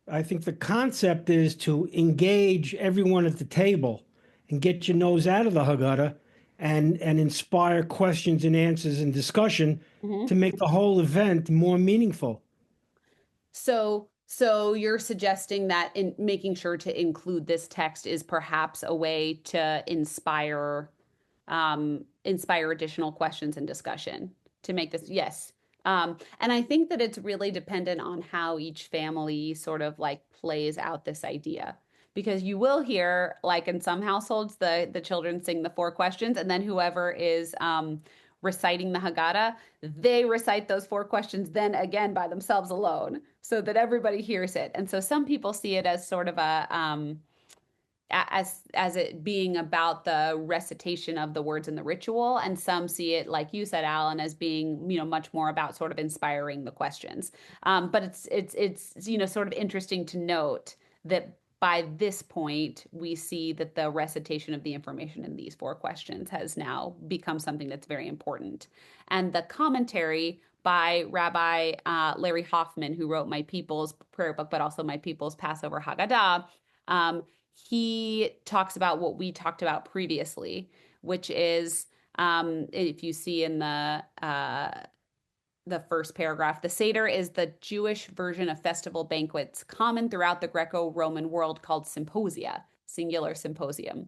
I think the concept is to engage everyone at the table and get your nose out of the Haggadah and inspire questions and answers and discussion to make the whole event more meaningful. So you're suggesting that in making sure to include this text is perhaps a way to inspire additional questions and discussion to make this, yes. And I think that it's really dependent on how each family sort of like plays out this idea. Because you will hear, like in some households, the children sing the 4 questions, and then whoever is reciting the Haggadah, they recite those 4 questions then again by themselves alone, so that everybody hears it. And so some people see it as sort of a as it being about the recitation of the words in the ritual, and some see it, like you said, Alan, as being, you know, much more about sort of inspiring the questions. But it's you know, sort of interesting to note that by this point, we see that the recitation of the information in these 4 questions has now become something that's very important. And the commentary by Rabbi Larry Hoffman, who wrote My People's Prayer Book, but also My People's Passover Haggadah, he talks about what we talked about previously, which is, if you see in the first paragraph, the Seder is the Jewish version of festival banquets common throughout the Greco-Roman world called symposia, singular symposium.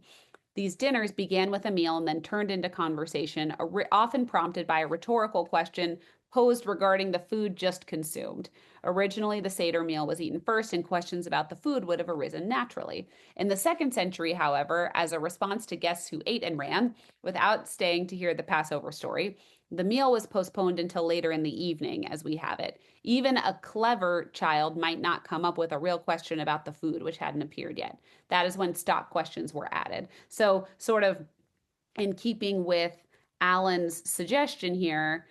These dinners began with a meal and then turned into conversation, often prompted by a rhetorical question posed regarding the food just consumed. Originally, the Seder meal was eaten first, and questions about the food would have arisen naturally. In the 2nd century, however, as a response to guests who ate and ran without staying to hear the Passover story, the meal was postponed until later in the evening, as we have it. Even a clever child might not come up with a real question about the food, which hadn't appeared yet. That is when stock questions were added. So, sort of in keeping with Alan's suggestion here,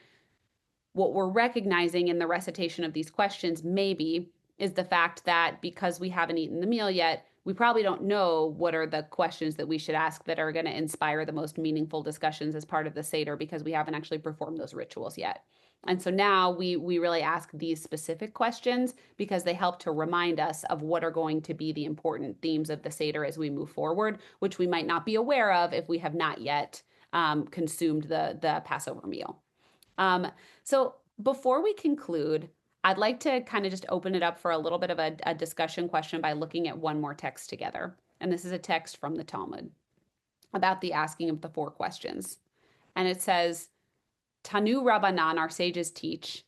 what we're recognizing in the recitation of these questions maybe is the fact that because we haven't eaten the meal yet, we probably don't know what are the questions that we should ask that are going to inspire the most meaningful discussions as part of the Seder, because we haven't actually performed those rituals yet. And so now we really ask these specific questions because they help to remind us of what are going to be the important themes of the Seder as we move forward, which we might not be aware of if we have not yet consumed the Passover meal. So before we conclude, I'd like to kind of just open it up for a little bit of a discussion question by looking at one more text together. And this is a text from the Talmud about the asking of the 4 questions. And it says, Tanu Rabbanan, our sages teach,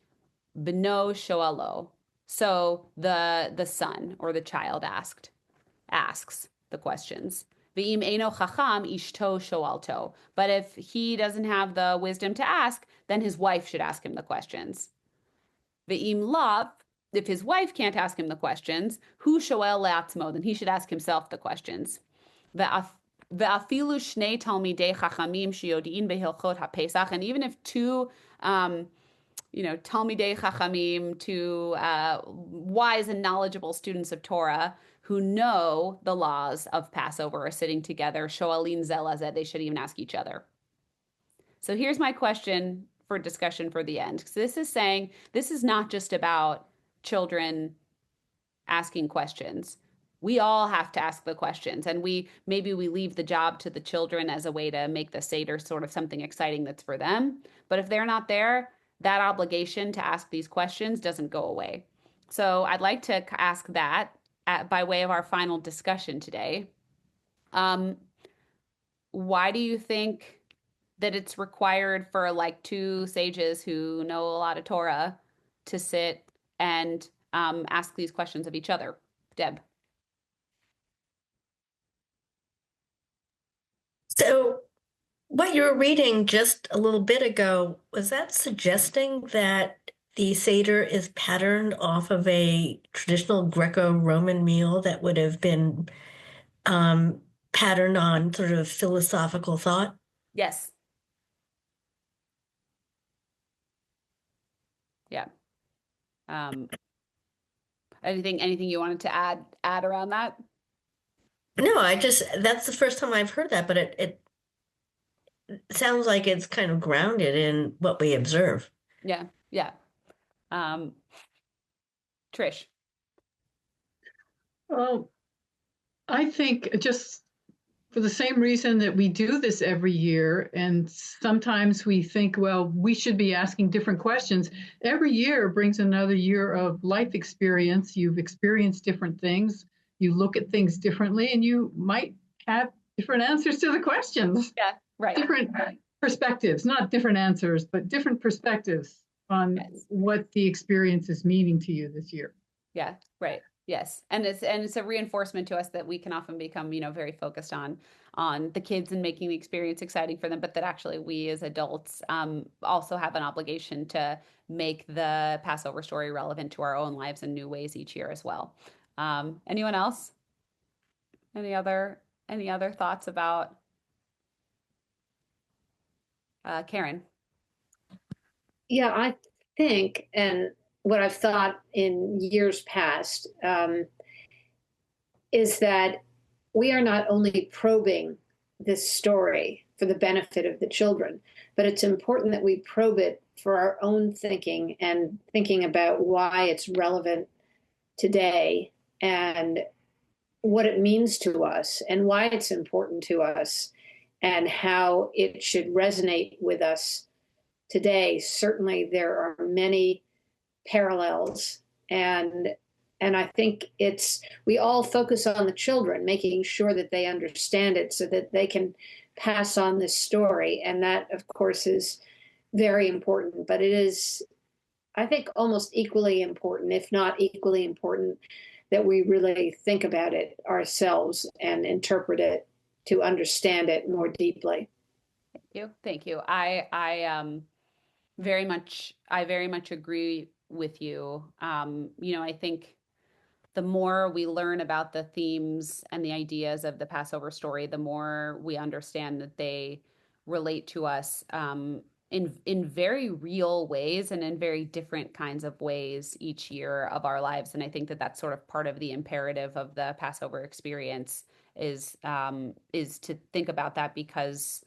Beno Shoalo. So the son or the child asks the questions. V'im eno chacham ishto shoalto. But if he doesn't have the wisdom to ask, then his wife should ask him the questions. V'im lav, if his wife can't ask him the questions, hu shoel le'atzmo, then he should ask himself the questions. Ve'afilu shnei talmidei chachamim sheyodin behilchot haPesach, and even if 2 Talmidei Chachamim, 2 wise and knowledgeable students of Torah who know the laws of Passover are sitting together, shoalin zelazeh, they should even ask each other. So here's my question for discussion for the end. So this is saying this is not just about children asking questions. We all have to ask the questions, and maybe we leave the job to the children as a way to make the Seder sort of something exciting that's for them. But if they're not there, that obligation to ask these questions doesn't go away. So I'd like to ask that by way of our final discussion today, why do you think that it's required for like two sages who know a lot of Torah to sit and ask these questions of each other? Deb. So what you were reading just a little bit ago, was that suggesting that the Seder is patterned off of a traditional Greco-Roman meal that would have been patterned on sort of philosophical thought? Yes. Yeah. Anything you wanted to add around that? No, that's the first time I've heard that, but it sounds like it's kind of grounded in what we observe. Yeah. Yeah. Trish. Oh, I think just for the same reason that we do this every year, and sometimes we think, well, we should be asking different questions. Every year brings another year of life experience. You've experienced different things. You look at things differently, and you might have different answers to the questions. Yeah, right. Different perspectives, not different answers, but different perspectives on what the experience is meaning to you this year. Yeah, right. Yes. And it's a reinforcement to us that we can often become, very focused on the kids and making the experience exciting for them, but that actually we as adults also have an obligation to make the Passover story relevant to our own lives in new ways each year as well. Anyone else? Any other thoughts about Karen? Yeah, I think, and what I've thought in years past, is that we are not only probing this story for the benefit of the children, but it's important that we probe it for our own thinking and thinking about why it's relevant today and what it means to us and why it's important to us and how it should resonate with us today. Certainly, there are many parallels, and I think we all focus on the children, making sure that they understand it so that they can pass on this story, and that, of course, is very important. But it is, I think, almost equally important, if not equally important, that we really think about it ourselves and interpret it to understand it more deeply. Thank you. I very much agree with you. I think the more we learn about the themes and the ideas of the Passover story, the more we understand that they relate to us in very real ways and in very different kinds of ways each year of our lives. And I think that that's sort of part of the imperative of the Passover experience is to think about that, because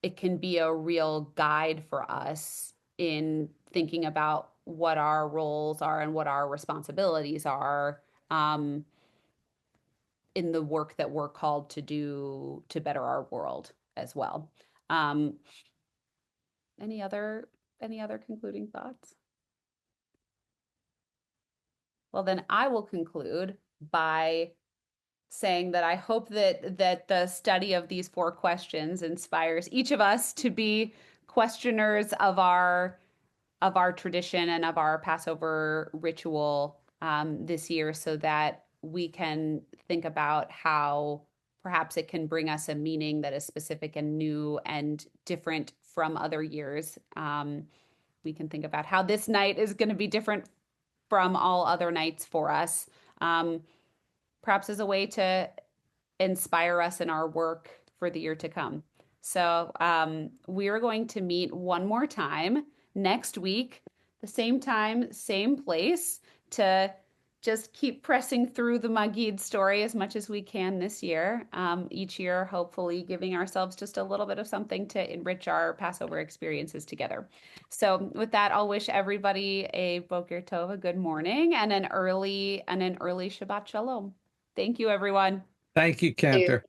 it can be a real guide for us in thinking about what our roles are and what our responsibilities are in the work that we're called to do to better our world as well. Any other concluding thoughts? Well, then I will conclude by saying that I hope that the study of these 4 questions inspires each of us to be questioners of our tradition and of our Passover ritual this year, so that we can think about how perhaps it can bring us a meaning that is specific and new and different from other years. We can think about how this night is going to be different from all other nights for us, perhaps as a way to inspire us in our work for the year to come. So we are going to meet one more time next week, the same time, same place, to just keep pressing through the Magid story as much as we can this year. Each year, hopefully giving ourselves just a little bit of something to enrich our Passover experiences together. So with that, I'll wish everybody a Boker Tov, a good morning, and an early Shabbat Shalom. Thank you, everyone. Thank you, Cantor.